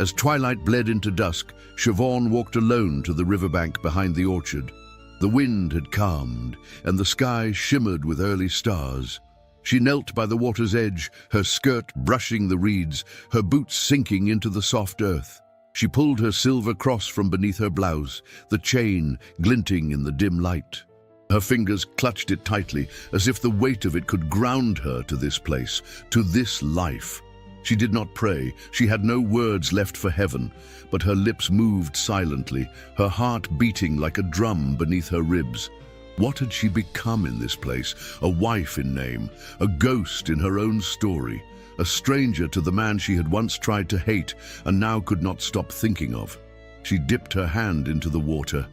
As twilight bled into dusk, Siobhan walked alone to the riverbank behind the orchard. The wind had calmed, and the sky shimmered with early stars. She knelt by the water's edge, her skirt brushing the reeds, her boots sinking into the soft earth. She pulled her silver cross from beneath her blouse, the chain glinting in the dim light. Her fingers clutched it tightly, as if the weight of it could ground her to this place, to this life. She did not pray, she had no words left for heaven, but her lips moved silently, her heart beating like a drum beneath her ribs. What had she become in this place? A wife in name, a ghost in her own story, a stranger to the man she had once tried to hate and now could not stop thinking of. She dipped her hand into the water.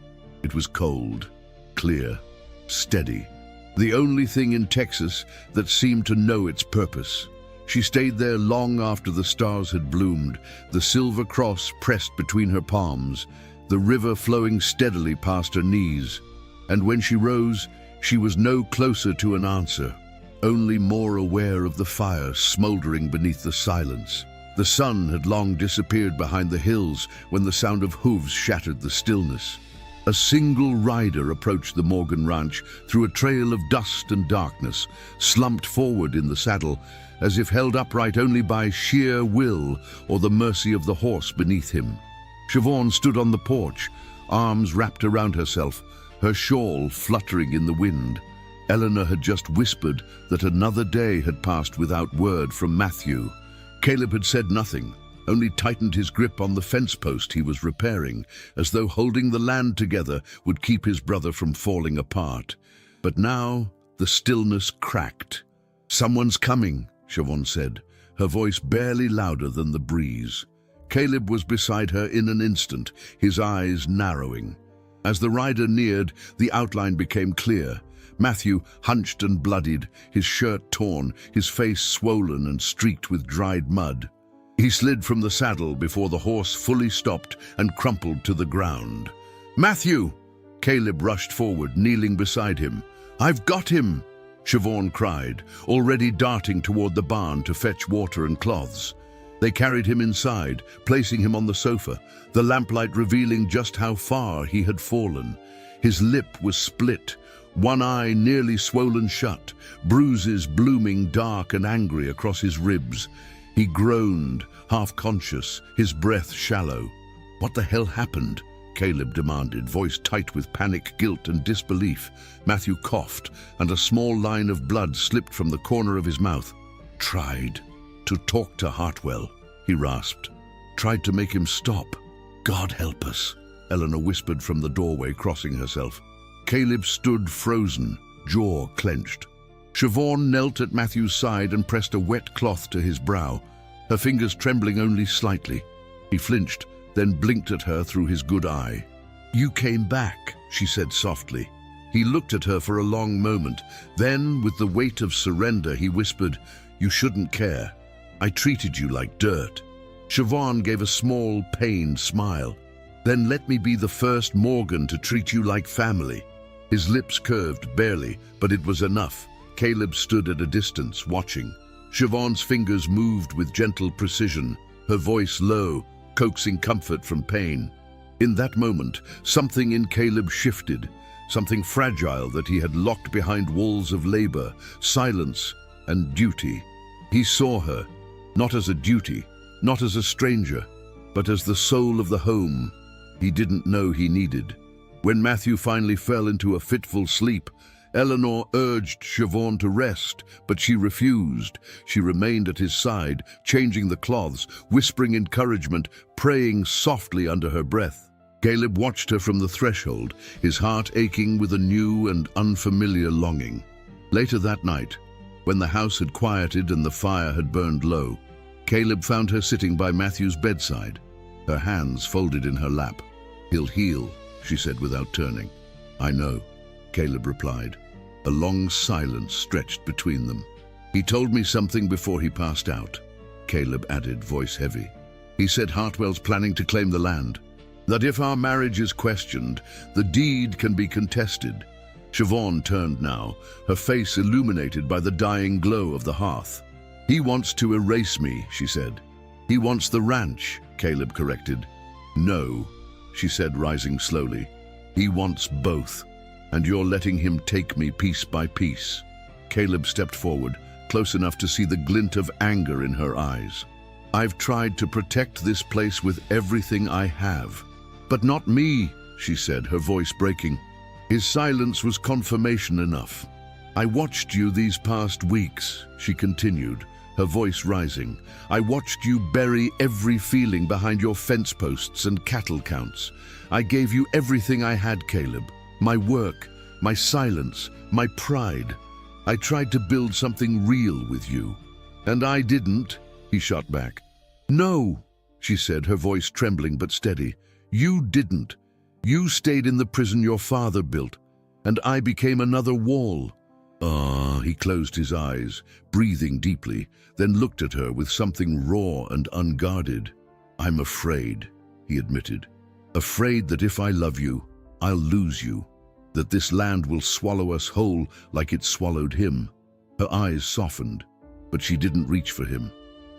It was cold, clear, steady. The only thing in Texas that seemed to know its purpose. She stayed there long after the stars had bloomed, the silver cross pressed between her palms, the river flowing steadily past her knees. And when she rose, she was no closer to an answer, only more aware of the fire smoldering beneath the silence. The sun had long disappeared behind the hills when the sound of hooves shattered the stillness. A single rider approached the Morgan Ranch through a trail of dust and darkness, slumped forward in the saddle, as if held upright only by sheer will or the mercy of the horse beneath him. Siobhan stood on the porch, arms wrapped around herself, her shawl fluttering in the wind. Eleanor had just whispered that another day had passed without word from Matthew. Caleb had said nothing, only tightened his grip on the fence post he was repairing, as though holding the land together would keep his brother from falling apart. But now the stillness cracked. "Someone's coming," Siobhan said, her voice barely louder than the breeze. Caleb was beside her in an instant, his eyes narrowing. As the rider neared, the outline became clear. Matthew, hunched and bloodied, his shirt torn, his face swollen and streaked with dried mud. He slid from the saddle before the horse fully stopped and crumpled to the ground. "Matthew!" Caleb rushed forward, kneeling beside him. "I've got him!" Siobhan cried, already darting toward the barn to fetch water and cloths. They carried him inside, placing him on the sofa, the lamplight revealing just how far he had fallen. His lip was split, one eye nearly swollen shut, bruises blooming dark and angry across his ribs. He groaned, half-conscious, his breath shallow. "What the hell happened?" Caleb demanded, voice tight with panic, guilt, and disbelief. Matthew coughed, and a small line of blood slipped from the corner of his mouth. "Tried to talk to Hartwell," he rasped. "Tried to make him stop. God help us," Eleanor whispered from the doorway, crossing herself. Caleb stood frozen, jaw clenched. Siobhan knelt at Matthew's side and pressed a wet cloth to his brow, her fingers trembling only slightly. He flinched, then blinked at her through his good eye. "You came back," she said softly. He looked at her for a long moment. Then, with the weight of surrender, he whispered, You shouldn't care. I treated you like dirt." Siobhan gave a small, pained smile. "Then let me be the first Morgan to treat you like family." His lips curved barely, but it was enough. Caleb stood at a distance, watching. Siobhan's fingers moved with gentle precision, her voice low, coaxing comfort from pain. In that moment, something in Caleb shifted, something fragile that he had locked behind walls of labor, silence, and duty. He saw her, not as a duty, not as a stranger, but as the soul of the home he didn't know he needed. When Matthew finally fell into a fitful sleep, Eleanor urged Siobhan to rest, but she refused. She remained at his side, changing the cloths, whispering encouragement, praying softly under her breath. Caleb watched her from the threshold, his heart aching with a new and unfamiliar longing. Later that night, when the house had quieted and the fire had burned low, Caleb found her sitting by Matthew's bedside, her hands folded in her lap. "He'll heal," she said without turning. "I know," Caleb replied. A long silence stretched between them. "He told me something before he passed out," Caleb added, voice heavy. "He said Hartwell's planning to claim the land, that if our marriage is questioned, the deed can be contested." Siobhan turned now, her face illuminated by the dying glow of the hearth. "He wants to erase me," she said. "He wants the ranch," Caleb corrected. "No," she said, rising slowly. "He wants both, and you're letting him take me piece by piece." Caleb stepped forward, close enough to see the glint of anger in her eyes. "I've tried to protect this place with everything I have." "But not me," she said, her voice breaking. His silence was confirmation enough. "I watched you these past weeks," she continued, her voice rising. "I watched you bury every feeling behind your fence posts and cattle counts. I gave you everything I had, Caleb. My work, my silence, my pride. I tried to build something real with you." "And I didn't," he shot back. "No," she said, her voice trembling but steady. "You didn't. You stayed in the prison your father built, and I became another wall." He closed his eyes, breathing deeply, then looked at her with something raw and unguarded. "I'm afraid," he admitted. "Afraid that if I love you, I'll lose you, that this land will swallow us whole like it swallowed him." Her eyes softened, but she didn't reach for him.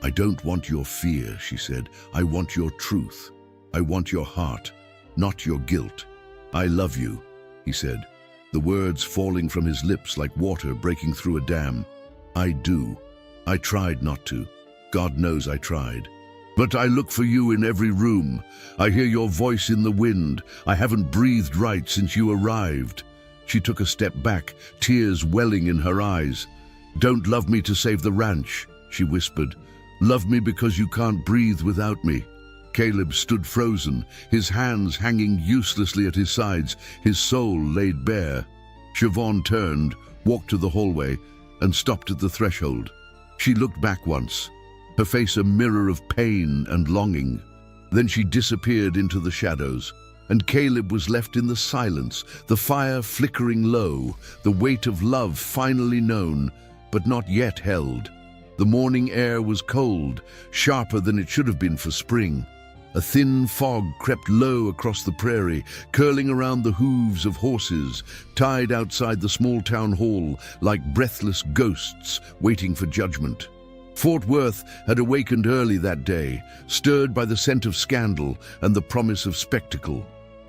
"I don't want your fear," she said. "I want your truth. I want your heart, not your guilt." "I love you," he said, the words falling from his lips like water breaking through a dam. "I do. I tried not to. God knows I tried. But I look for you in every room. I hear your voice in the wind. I haven't breathed right since you arrived." She took a step back, tears welling in her eyes. "Don't love me to save the ranch," she whispered. "Love me because you can't breathe without me." Caleb stood frozen, his hands hanging uselessly at his sides, his soul laid bare. Siobhan turned, walked to the hallway, and stopped at the threshold. She looked back once, her face a mirror of pain and longing. Then she disappeared into the shadows, and Caleb was left in the silence, the fire flickering low, the weight of love finally known, but not yet held. The morning air was cold, sharper than it should have been for spring. A thin fog crept low across the prairie, curling around the hooves of horses, tied outside the small town hall like breathless ghosts waiting for judgment. Fort Worth had awakened early that day, stirred by the scent of scandal and the promise of spectacle.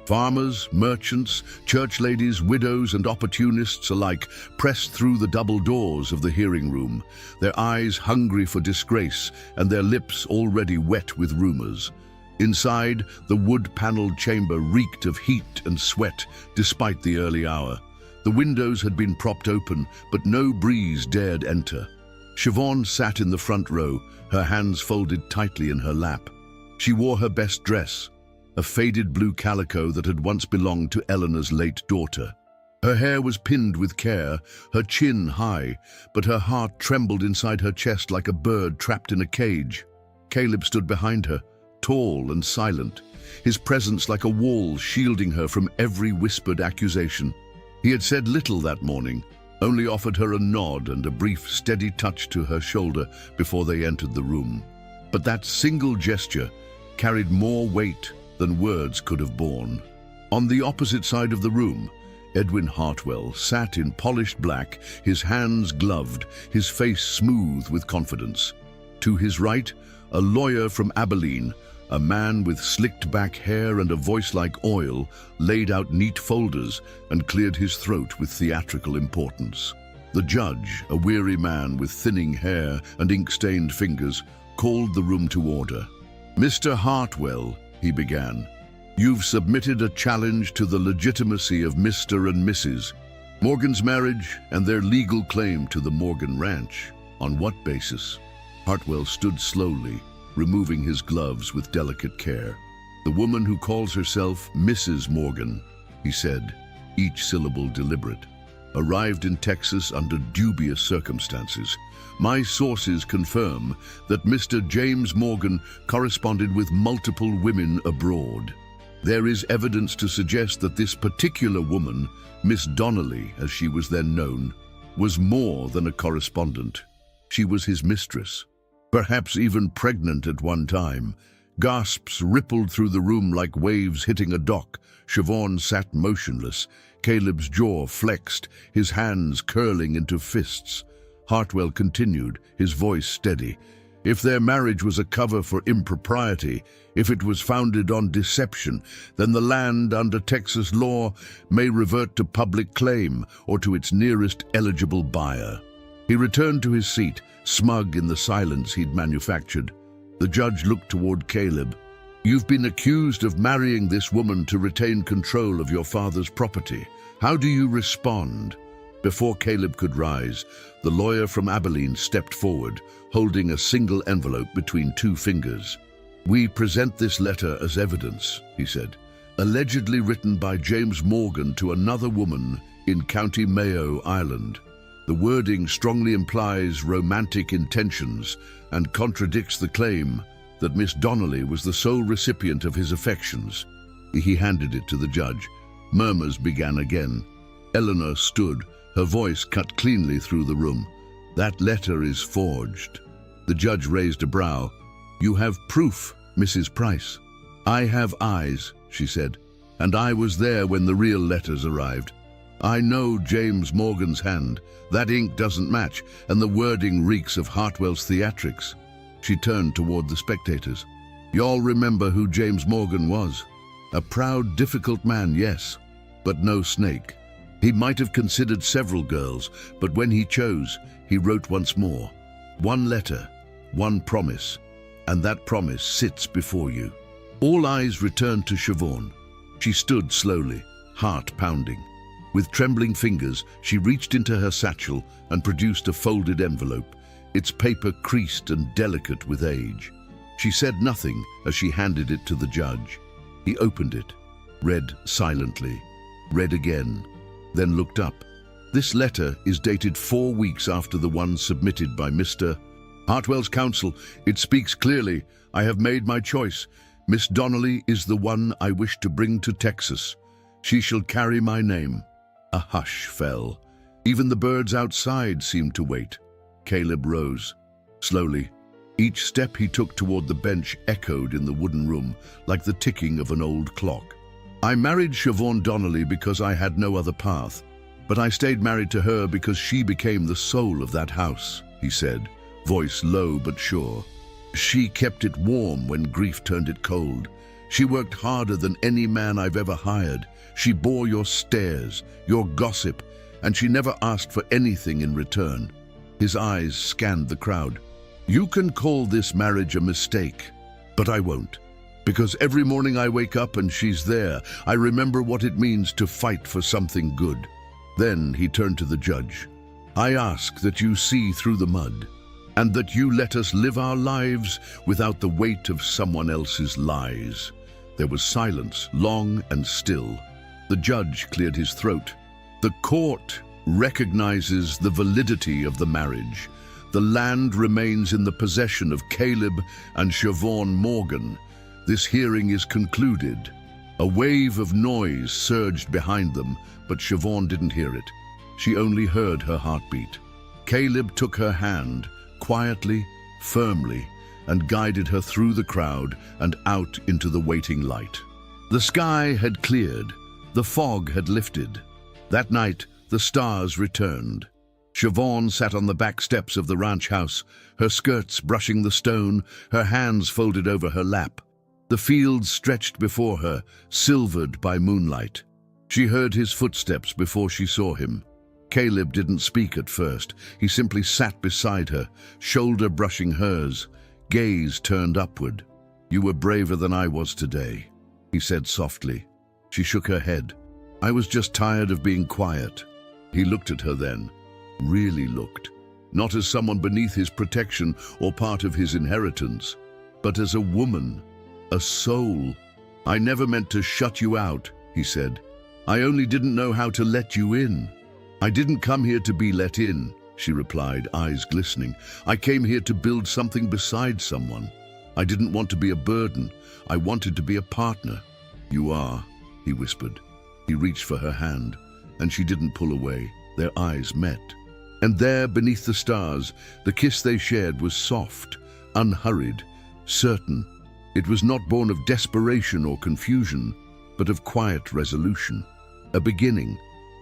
Farmers, merchants, church ladies, widows, and opportunists alike pressed through the double doors of the hearing room, their eyes hungry for disgrace and their lips already wet with rumors. Inside, the wood-paneled chamber reeked of heat and sweat, despite the early hour. The windows had been propped open, but no breeze dared enter. Siobhan sat in the front row, her hands folded tightly in her lap. She wore her best dress, a faded blue calico that had once belonged to Eleanor's late daughter. Her hair was pinned with care, her chin high, but her heart trembled inside her chest like a bird trapped in a cage. Caleb stood behind her, tall and silent, his presence like a wall shielding her from every whispered accusation. He had said little that morning, only offered her a nod and a brief, steady touch to her shoulder before they entered the room. But that single gesture carried more weight than words could have borne. On the opposite side of the room, Edwin Hartwell sat in polished black, his hands gloved, his face smooth with confidence. To his right, a lawyer from Abilene, a man with slicked-back hair and a voice like oil, laid out neat folders and cleared his throat with theatrical importance. The judge, a weary man with thinning hair and ink-stained fingers, called the room to order. "Mr. Hartwell," he began, "you've submitted a challenge to the legitimacy of Mr. and Mrs. Morgan's marriage and their legal claim to the Morgan Ranch. On what basis?" Hartwell stood slowly, removing his gloves with delicate care. "The woman who calls herself Mrs. Morgan," he said, each syllable deliberate, "arrived in Texas under dubious circumstances. My sources confirm that Mr. James Morgan corresponded with multiple women abroad. There is evidence to suggest that this particular woman, Miss Donnelly, as she was then known, was more than a correspondent. She was his mistress, perhaps even pregnant at one time." Gasps rippled through the room like waves hitting a dock. Siobhan sat motionless, Caleb's jaw flexed, his hands curling into fists. Hartwell continued, his voice steady. "If their marriage was a cover for impropriety, if it was founded on deception, then the land under Texas law may revert to public claim or to its nearest eligible buyer." He returned to his seat, smug in the silence he'd manufactured. The judge looked toward Caleb. "You've been accused of marrying this woman to retain control of your father's property. How do you respond?" Before Caleb could rise, the lawyer from Abilene stepped forward, holding a single envelope between two fingers. "We present this letter as evidence," he said, "allegedly written by James Morgan to another woman in County Mayo, Ireland. The wording strongly implies romantic intentions and contradicts the claim that Miss Donnelly was the sole recipient of his affections." He handed it to the judge. Murmurs began again. Eleanor stood, her voice cut cleanly through the room. "That letter is forged." The judge raised a brow. "You have proof, Mrs. Price." "I have eyes," she said, "and I was there when the real letters arrived. I know James Morgan's hand. That ink doesn't match, and the wording reeks of Hartwell's theatrics." She turned toward the spectators. "Y'all remember who James Morgan was? A proud, difficult man, yes, but no snake. He might have considered several girls, but when he chose, he wrote once more. One letter, one promise, and that promise sits before you." All eyes returned to Siobhan. She stood slowly, heart pounding. With trembling fingers, she reached into her satchel and produced a folded envelope, its paper creased and delicate with age. She said nothing as she handed it to the judge. He opened it, read silently, read again, then looked up. "This letter is dated 4 weeks after the one submitted by Mr. Hartwell's counsel. It speaks clearly. I have made my choice. Miss Donnelly is the one I wish to bring to Texas. She shall carry my name." A hush fell. Even the birds outside seemed to wait. Caleb rose. Slowly, each step he took toward the bench echoed in the wooden room, like the ticking of an old clock. "I married Siobhan Donnelly because I had no other path, but I stayed married to her because she became the soul of that house," he said, voice low but sure. "She kept it warm when grief turned it cold. She worked harder than any man I've ever hired. She bore your stares, your gossip, and she never asked for anything in return." His eyes scanned the crowd. "You can call this marriage a mistake, but I won't. Because every morning I wake up and she's there, I remember what it means to fight for something good." Then he turned to the judge. "I ask that you see through the mud, and that you let us live our lives without the weight of someone else's lies." There was silence, long and still. The judge cleared his throat. "The court recognizes the validity of the marriage. The land remains in the possession of Caleb and Siobhan Morgan. This hearing is concluded." A wave of noise surged behind them, but Siobhan didn't hear it. She only heard her heartbeat. Caleb took her hand, quietly, firmly, and guided her through the crowd and out into the waiting light. The sky had cleared. The fog had lifted. That night, the stars returned. Siobhan sat on the back steps of the ranch house, her skirts brushing the stone, her hands folded over her lap. The fields stretched before her, silvered by moonlight. She heard his footsteps before she saw him. Caleb didn't speak at first. He simply sat beside her, shoulder brushing hers, gaze turned upward. "You were braver than I was today," he said softly. She shook her head. "I was just tired of being quiet." He looked at her then, really looked, not as someone beneath his protection or part of his inheritance, but as a woman, a soul. "I never meant to shut you out," he said. "I only didn't know how to let you in." "I didn't come here to be let in," she replied, eyes glistening. "I came here to build something beside someone. I didn't want to be a burden. I wanted to be a partner." "You are," he whispered. He reached for her hand, and she didn't pull away. Their eyes met. And there, beneath the stars, the kiss they shared was soft, unhurried, certain. It was not born of desperation or confusion, but of quiet resolution. A beginning,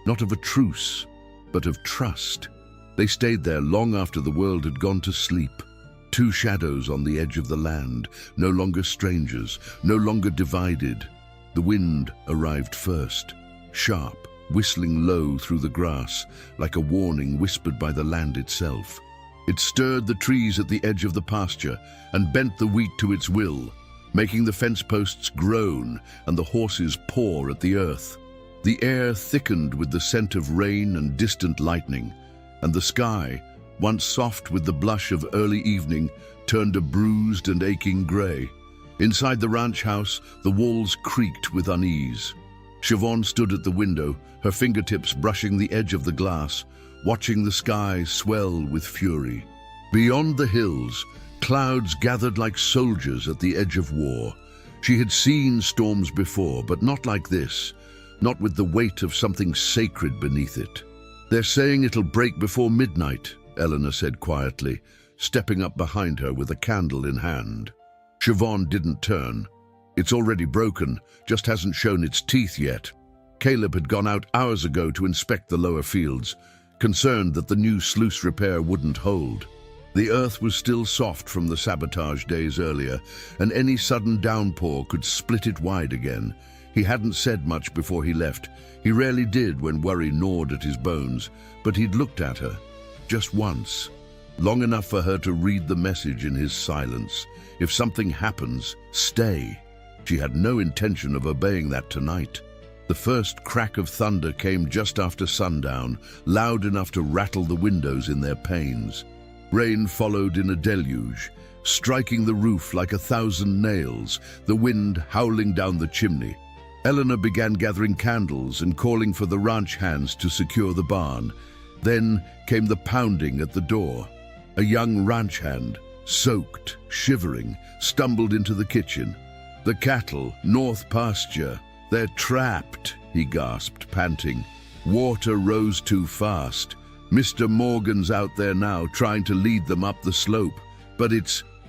not of a truce, but of trust. They stayed there long after the world had gone to sleep. Two shadows on the edge of the land, no longer strangers, no longer divided. The wind arrived first, sharp, whistling low through the grass, like a warning whispered by the land itself. It stirred the trees at the edge of the pasture and bent the wheat to its will, making the fence posts groan and the horses paw at the earth. The air thickened with the scent of rain and distant lightning, and the sky, once soft with the blush of early evening, turned a bruised and aching grey. Inside the ranch house, the walls creaked with unease. Siobhan stood at the window, her fingertips brushing the edge of the glass, watching the sky swell with fury. Beyond the hills, clouds gathered like soldiers at the edge of war. She had seen storms before, but not like this, not with the weight of something sacred beneath it. "They're saying it'll break before midnight," Eleanor said quietly, stepping up behind her with a candle in hand. Siobhan didn't turn. "It's already broken, just hasn't shown its teeth yet." Caleb had gone out hours ago to inspect the lower fields, concerned that the new sluice repair wouldn't hold. The earth was still soft from the sabotage days earlier, and any sudden downpour could split it wide again. He hadn't said much before he left. He rarely did when worry gnawed at his bones, but he'd looked at her, just once, long enough for her to read the message in his silence. If something happens, stay. She had no intention of obeying that tonight. The first crack of thunder came just after sundown, loud enough to rattle the windows in their panes. Rain followed in a deluge, striking the roof like 1,000 nails, the wind howling down the chimney. Eleanor began gathering candles and calling for the ranch hands to secure the barn. Then came the pounding at the door. A young ranch hand, soaked, shivering, stumbled into the kitchen. "The cattle, north pasture. They're trapped," he gasped, panting. "Water rose too fast. Mr. Morgan's out there now trying to lead them up the slope, but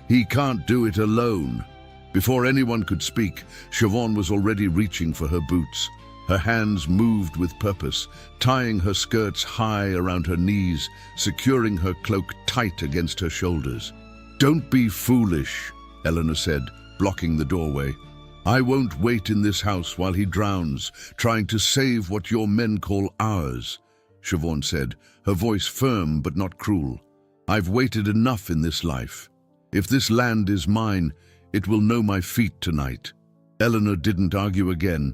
he can't do it alone." Before anyone could speak, Siobhan was already reaching for her boots. Her hands moved with purpose, tying her skirts high around her knees, securing her cloak tight against her shoulders. "Don't be foolish," Eleanor said, blocking the doorway. "I won't wait in this house while he drowns, trying to save what your men call ours," Siobhan said, her voice firm but not cruel. "I've waited enough in this life. If this land is mine, it will know my feet tonight." Eleanor didn't argue again.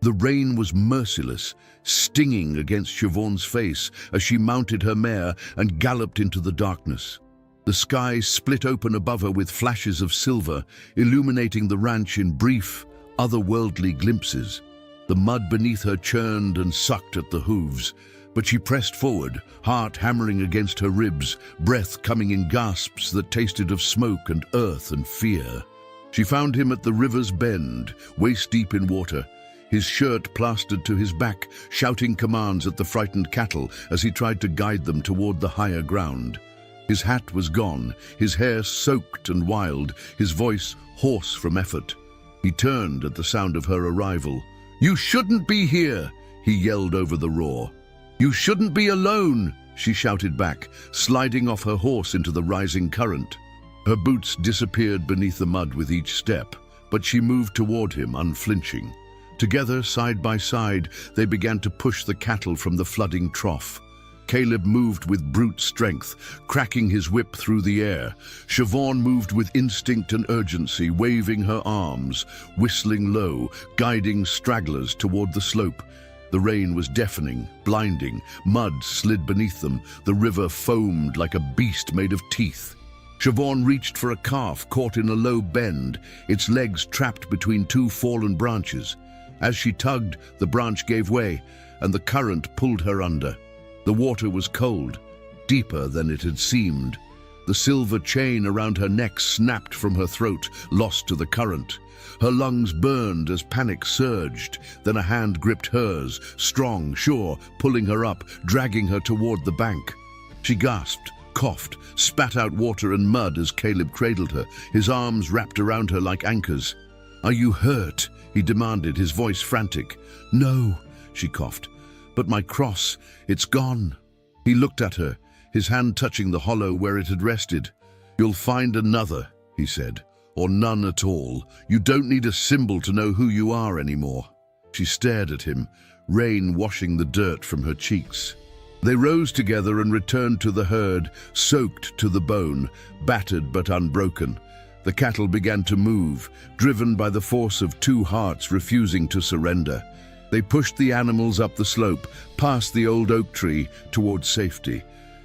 The rain was merciless, stinging against Siobhan's face as she mounted her mare and galloped into the darkness. The sky split open above her with flashes of silver, illuminating the ranch in brief, otherworldly glimpses. The mud beneath her churned and sucked at the hooves, but she pressed forward, heart hammering against her ribs, breath coming in gasps that tasted of smoke and earth and fear. She found him at the river's bend, waist deep in water. his shirt plastered to his back, shouting commands at the frightened cattle as he tried to guide them toward the higher ground. His hat was gone, his hair soaked and wild, his voice hoarse from effort. He turned at the sound of her arrival. "You shouldn't be here," he yelled over the roar. "You shouldn't be alone," she shouted back, sliding off her horse into the rising current. Her boots disappeared beneath the mud with each step, but she moved toward him, unflinching. Together, side by side, they began to push the cattle from the flooding trough. Caleb moved with brute strength, cracking his whip through the air. Siobhan moved with instinct and urgency, waving her arms, whistling low, guiding stragglers toward the slope. The rain was deafening, blinding. Mud slid beneath them. The river foamed like a beast made of teeth. Siobhan reached for a calf caught in a low bend, its legs trapped between two fallen branches. As she tugged, the branch gave way, and the current pulled her under. The water was cold, deeper than it had seemed. The silver chain around her neck snapped from her throat, lost to the current. Her lungs burned as panic surged. Then a hand gripped hers, strong, sure, pulling her up, dragging her toward the bank. She gasped, coughed, spat out water and mud as Caleb cradled her, his arms wrapped around her like anchors. "Are you hurt?" he demanded, his voice frantic. "No," she coughed. "But my cross, it's gone." He looked at her, his hand touching the hollow where it had rested. "You'll find another," he said, "or none at all. You don't need a symbol to know who you are anymore." She stared at him, rain washing the dirt from her cheeks. They rose together and returned to the herd, soaked to the bone, battered but unbroken. The cattle began to move, driven by the force of two hearts refusing to surrender. They pushed the animals up the slope, past the old oak tree, towards safety.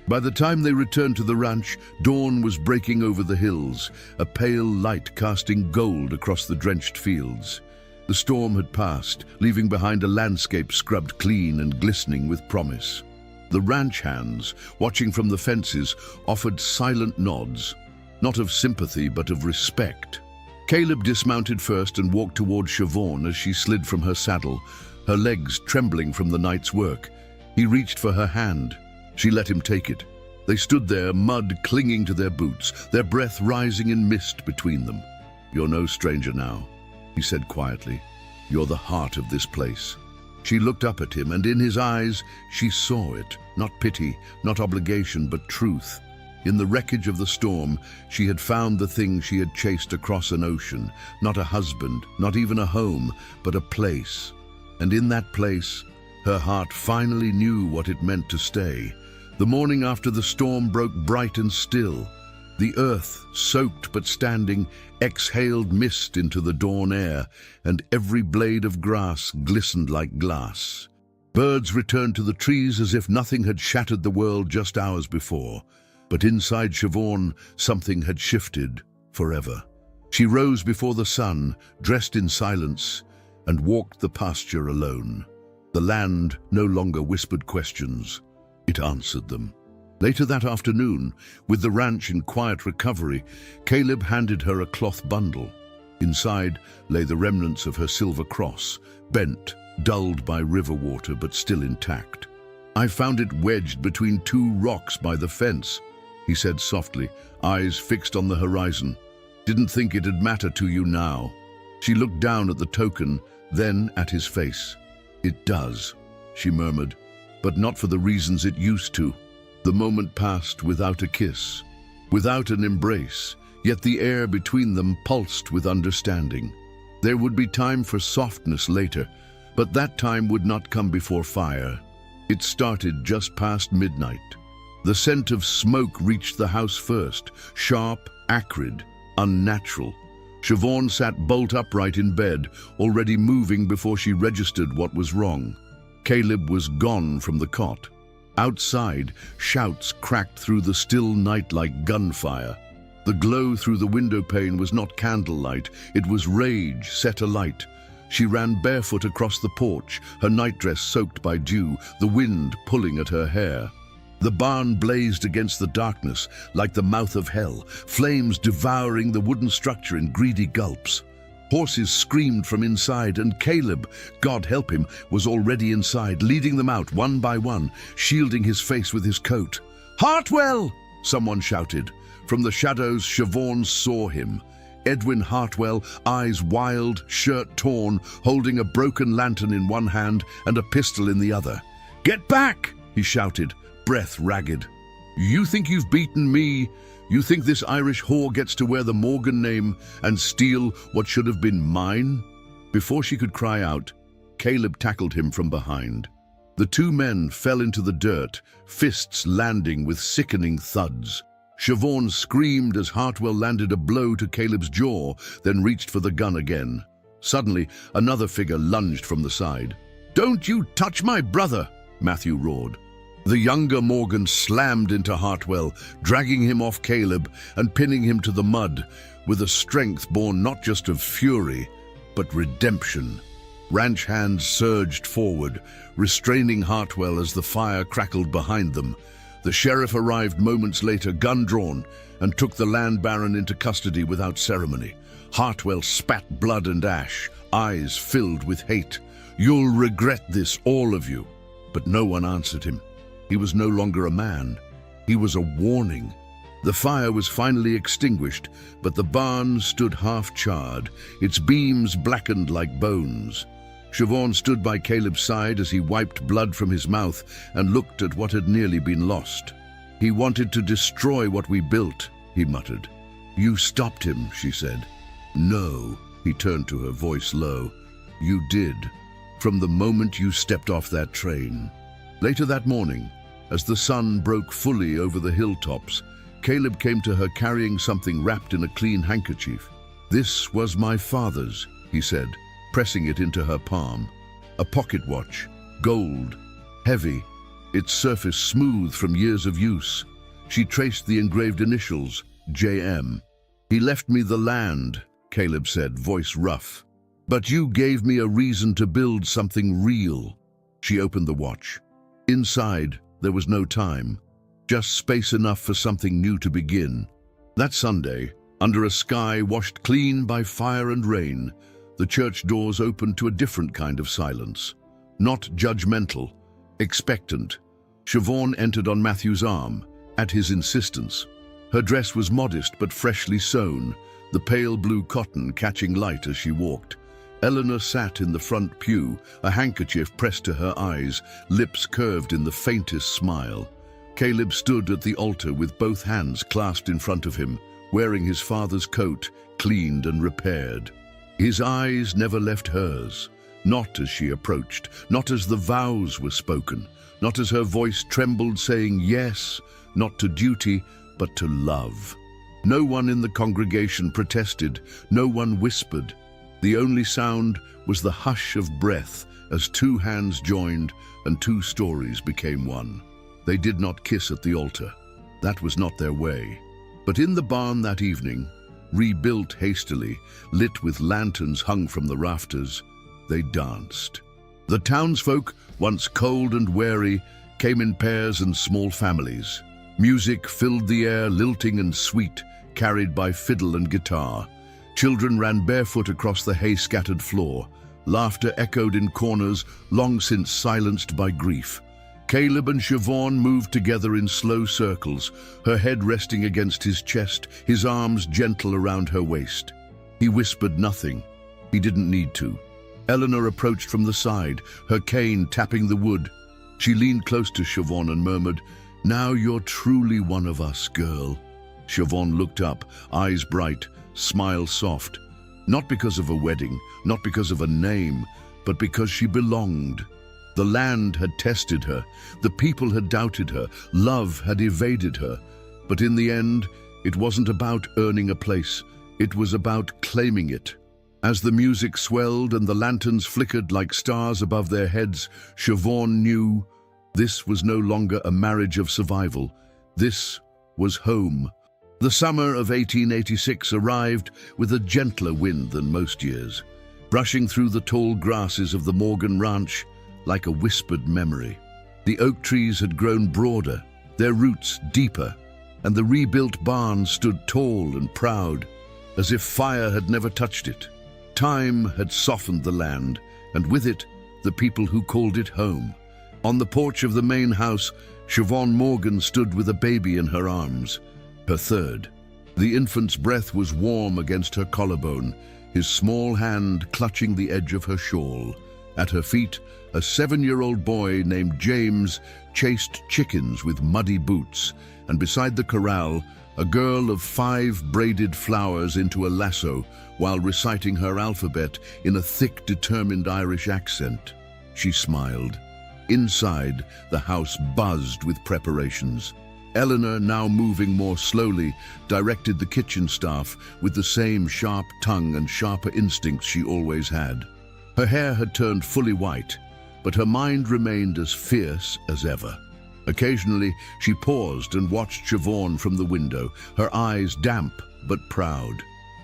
By the time they returned to the ranch, dawn was breaking over the hills, a pale light casting gold across the drenched fields. The storm had passed, leaving behind a landscape scrubbed clean and glistening with promise. The ranch hands, watching from the fences, offered silent nods, not of sympathy but of respect. Caleb dismounted first and walked toward Siobhan as she slid from her saddle, her legs trembling from the night's work. He reached for her hand. She let him take it. They stood there, mud clinging to their boots, their breath rising in mist between them. "You're no stranger now," he said quietly. "You're the heart of this place." She looked up at him, and in his eyes she saw it, not pity, not obligation, but truth. In the wreckage of the storm, she had found the thing she had chased across an ocean, not a husband, not even a home, but a place. And in that place, her heart finally knew what it meant to stay. The morning after the storm broke bright and still. The earth, soaked but standing, exhaled mist into the dawn air, and every blade of grass glistened like glass. Birds returned to the trees as if nothing had shattered the world just hours before. But inside Siobhan, something had shifted forever. She rose before the sun, dressed in silence, and walked the pasture alone. The land no longer whispered questions. It answered them. Later that afternoon, with the ranch in quiet recovery, Caleb handed her a cloth bundle. Inside lay the remnants of her silver cross, bent, dulled by river water, but still intact. "I found it wedged between two rocks by the fence," he said softly, eyes fixed on the horizon. "Didn't think it'd matter to you now." She looked down at the token, then at his face. "It does," she murmured, "but not for the reasons it used to." The moment passed without a kiss, without an embrace, yet the air between them pulsed with understanding. There would be time for softness later, but that time would not come before fire. It started just past midnight. The scent of smoke reached the house first, sharp, acrid, unnatural. Siobhan sat bolt upright in bed, already moving before she registered what was wrong. Caleb was gone from the cot. Outside, shouts cracked through the still night like gunfire. The glow through the window pane was not candlelight, it was rage set alight. She ran barefoot across the porch, her nightdress soaked by dew, the wind pulling at her hair. The barn blazed against the darkness like the mouth of hell, flames devouring the wooden structure in greedy gulps. Horses screamed from inside, and Caleb, God help him, was already inside, leading them out one by one, shielding his face with his coat. "Hartwell!" someone shouted. From the shadows, Siobhan saw him. Edwin Hartwell, eyes wild, shirt torn, holding a broken lantern in one hand and a pistol in the other. "Get back!" he shouted, breath ragged. "You think you've beaten me? You think this Irish whore gets to wear the Morgan name and steal what should have been mine?" Before she could cry out, Caleb tackled him from behind. The two men fell into the dirt, fists landing with sickening thuds. Siobhan screamed as Hartwell landed a blow to Caleb's jaw, then reached for the gun again. Suddenly, another figure lunged from the side. "Don't you touch my brother!" Matthew roared. The younger Morgan slammed into Hartwell, dragging him off Caleb and pinning him to the mud, with a strength born not just of fury, but redemption. Ranch hands surged forward, restraining Hartwell as the fire crackled behind them. The sheriff arrived moments later, gun drawn, and took the land baron into custody without ceremony. Hartwell spat blood and ash, eyes filled with hate. "You'll regret this, all of you." But no one answered him. He was no longer a man. He was a warning. The fire was finally extinguished, but the barn stood half-charred, its beams blackened like bones. Siobhan stood by Caleb's side as he wiped blood from his mouth and looked at what had nearly been lost. "He wanted to destroy what we built," he muttered. "You stopped him," she said. "No," he turned to her, voice low. "You did, from the moment you stepped off that train." Later that morning, as the sun broke fully over the hilltops, Caleb came to her carrying something wrapped in a clean handkerchief. "This was my father's," he said, pressing it into her palm. A pocket watch, gold, heavy, its surface smooth from years of use. She traced the engraved initials, JM. "He left me the land," Caleb said, voice rough. "But you gave me a reason to build something real." She opened the watch. Inside, there was no time, just space enough for something new to begin. That Sunday, under a sky washed clean by fire and rain, the church doors opened to a different kind of silence. Not judgmental, expectant. Siobhan entered on Matthew's arm, at his insistence. Her dress was modest but freshly sewn, the pale blue cotton catching light as she walked. Eleanor sat in the front pew, a handkerchief pressed to her eyes, lips curved in the faintest smile. Caleb stood at the altar with both hands clasped in front of him, wearing his father's coat, cleaned and repaired. His eyes never left hers, not as she approached, not as the vows were spoken, not as her voice trembled saying yes, not to duty, but to love. No one in the congregation protested, no one whispered. The only sound was the hush of breath as two hands joined and two stories became one. They did not kiss at the altar. That was not their way. But in the barn that evening, rebuilt hastily, lit with lanterns hung from the rafters, they danced. The townsfolk, once cold and wary, came in pairs and small families. Music filled the air, lilting and sweet, carried by fiddle and guitar. Children ran barefoot across the hay-scattered floor. Laughter echoed in corners, long since silenced by grief. Caleb and Siobhan moved together in slow circles, her head resting against his chest, his arms gentle around her waist. He whispered nothing. He didn't need to. Eleanor approached from the side, her cane tapping the wood. She leaned close to Siobhan and murmured, "Now you're truly one of us, girl." Siobhan looked up, eyes bright, smile soft, not because of a wedding, not because of a name, but because she belonged. The land had tested her, the people had doubted her, love had evaded her. But in the end, it wasn't about earning a place, it was about claiming it. As the music swelled and the lanterns flickered like stars above their heads, Siobhan knew this was no longer a marriage of survival. This was home. The summer of 1886 arrived with a gentler wind than most years, brushing through the tall grasses of the Morgan Ranch like a whispered memory. The oak trees had grown broader, their roots deeper, and the rebuilt barn stood tall and proud, as if fire had never touched it. Time had softened the land, and with it, the people who called it home. On the porch of the main house, Siobhan Morgan stood with a baby in her arms, her third. The infant's breath was warm against her collarbone, his small hand clutching the edge of her shawl. At her feet, a 7-year-old boy named James chased chickens with muddy boots, and beside the corral, a girl of 5 braided flowers into a lasso while reciting her alphabet in a thick, determined Irish accent. She smiled. Inside, the house buzzed with preparations. Eleanor, now moving more slowly, directed the kitchen staff with the same sharp tongue and sharper instincts she always had. Her hair had turned fully white, but her mind remained as fierce as ever. Occasionally, she paused and watched Siobhan from the window, her eyes damp but proud.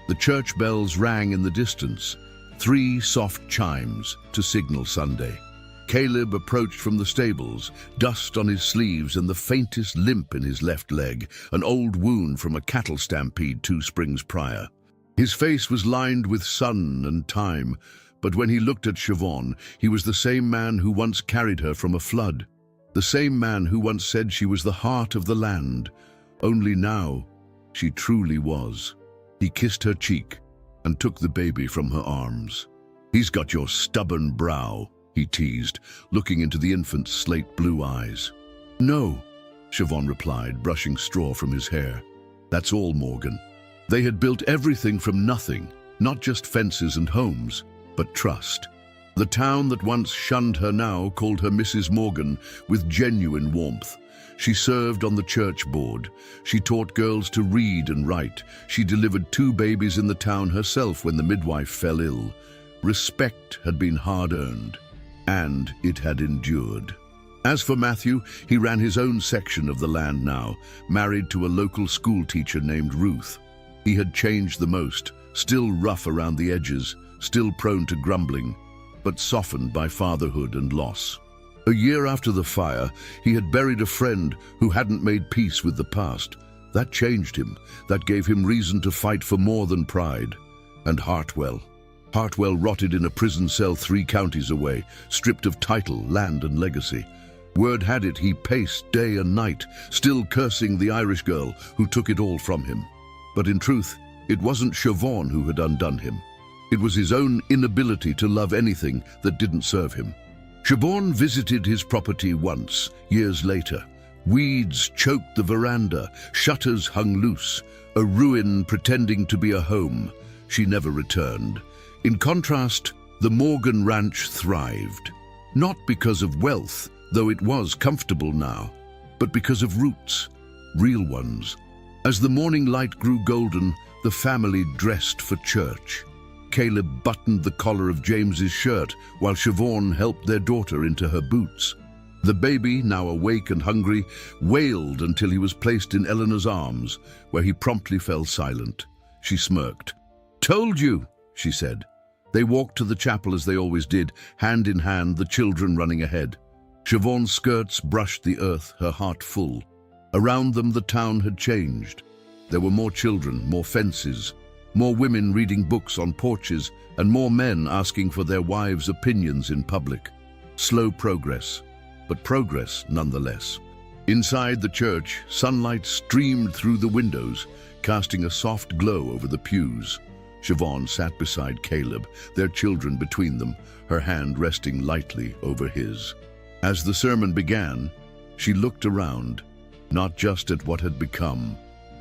The church bells rang in the distance, 3 soft chimes to signal Sunday. Caleb approached from the stables, dust on his sleeves and the faintest limp in his left leg, an old wound from a cattle stampede 2 springs prior. His face was lined with sun and time, but when he looked at Siobhan, he was the same man who once carried her from a flood, the same man who once said she was the heart of the land. Only now, she truly was. He kissed her cheek and took the baby from her arms. "He's got your stubborn brow," he teased, looking into the infant's slate blue eyes. "No," Siobhan replied, brushing straw from his hair. "That's all, Morgan." They had built everything from nothing, not just fences and homes, but trust. The town that once shunned her now called her Mrs. Morgan with genuine warmth. She served on the church board. She taught girls to read and write. She delivered 2 babies in the town herself when the midwife fell ill. Respect had been hard-earned, and it had endured. As for Matthew, he ran his own section of the land now, married to a local school teacher named Ruth. He had changed the most, still rough around the edges, still prone to grumbling, but softened by fatherhood and loss. A year after the fire, he had buried a friend who hadn't made peace with the past. That changed him. That gave him reason to fight for more than pride. And Hartwell rotted in a prison cell 3 counties away, stripped of title, land and legacy. Word had it he paced day and night, still cursing the Irish girl who took it all from him. But in truth, it wasn't Siobhan who had undone him. It was his own inability to love anything that didn't serve him. Siobhan visited his property once, years later. Weeds choked the veranda, shutters hung loose, a ruin pretending to be a home. She never returned. In contrast, the Morgan Ranch thrived. Not because of wealth, though it was comfortable now, but because of roots, real ones. As the morning light grew golden, the family dressed for church. Caleb buttoned the collar of James's shirt while Siobhan helped their daughter into her boots. The baby, now awake and hungry, wailed until he was placed in Eleanor's arms, where he promptly fell silent. She smirked. "Told you," she said. They walked to the chapel as they always did, hand in hand, the children running ahead. Siobhan's skirts brushed the earth, her heart full. Around them, the town had changed. There were more children, more fences, more women reading books on porches, and more men asking for their wives' opinions in public. Slow progress, but progress nonetheless. Inside the church, sunlight streamed through the windows, casting a soft glow over the pews. Siobhan sat beside Caleb, their children between them, her hand resting lightly over his. As the sermon began, she looked around, not just at what had become,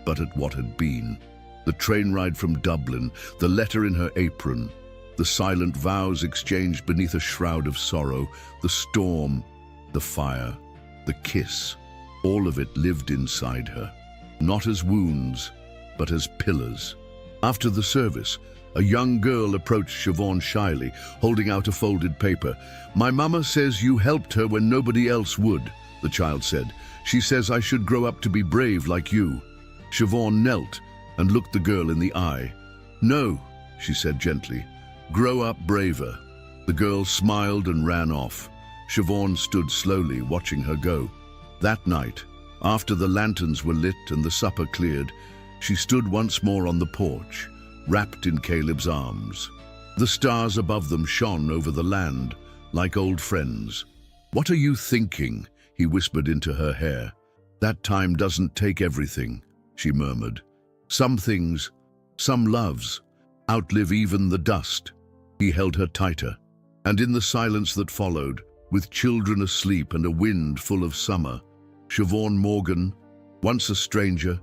but at what had been. The train ride from Dublin, the letter in her apron, the silent vows exchanged beneath a shroud of sorrow, the storm, the fire, the kiss, all of it lived inside her, not as wounds, but as pillars. After the service, a young girl approached Siobhan shyly, holding out a folded paper. "My mama says you helped her when nobody else would," the child said. "She says I should grow up to be brave like you." Siobhan knelt and looked the girl in the eye. "No," she said gently. "Grow up braver." The girl smiled and ran off. Siobhan stood slowly, watching her go. That night, after the lanterns were lit and the supper cleared, she stood once more on the porch, wrapped in Caleb's arms. The stars above them shone over the land like old friends. "What are you thinking?" he whispered into her hair. "That time doesn't take everything," she murmured. "Some things, some loves, outlive even the dust." He held her tighter, and in the silence that followed, with children asleep and a wind full of summer, Siobhan Morgan, once a stranger,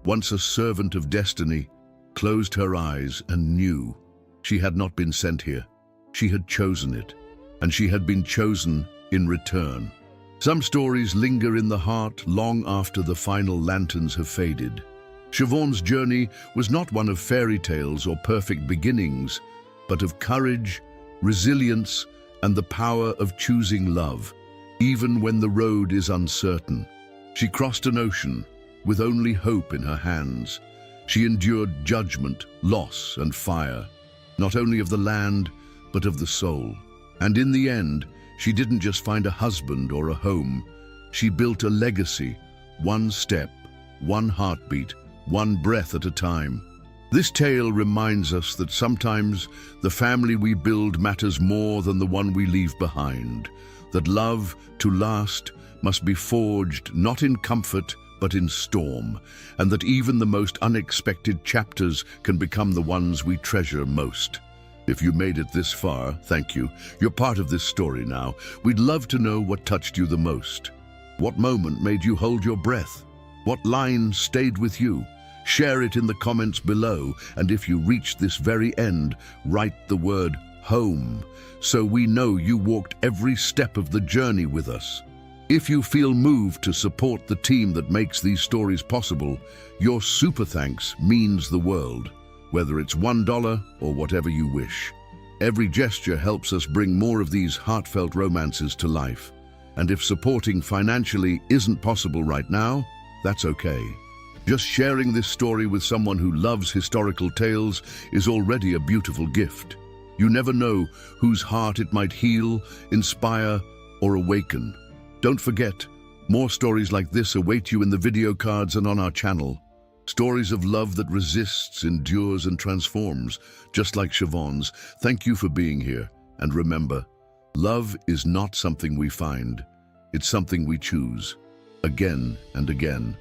once a servant of destiny, closed her eyes and knew she had not been sent here. She had chosen it, and she had been chosen in return. Some stories linger in the heart long after the final lanterns have faded. Siobhan's journey was not one of fairy tales or perfect beginnings, but of courage, resilience, and the power of choosing love, even when the road is uncertain. She crossed an ocean with only hope in her hands. She endured judgment, loss, and fire, not only of the land, but of the soul. And in the end, she didn't just find a husband or a home. She built a legacy, one step, one heartbeat, one breath at a time. This tale reminds us that sometimes the family we build matters more than the one we leave behind. That love, to last, must be forged not in comfort, but in storm. And that even the most unexpected chapters can become the ones we treasure most. If you made it this far, thank you. You're part of this story now. We'd love to know what touched you the most. What moment made you hold your breath? What line stayed with you? Share it in the comments below, and if you reached this very end, write the word home, so we know you walked every step of the journey with us. If you feel moved to support the team that makes these stories possible, your super thanks means the world, whether it's $1 or whatever you wish. Every gesture helps us bring more of these heartfelt romances to life. And if supporting financially isn't possible right now, that's okay. Just sharing this story with someone who loves historical tales is already a beautiful gift. You never know whose heart it might heal, inspire, or awaken. Don't forget, more stories like this await you in the video cards and on our channel. Stories of love that resists, endures, and transforms, just like Siobhan's. Thank you for being here. And remember, love is not something we find. It's something we choose, again and again.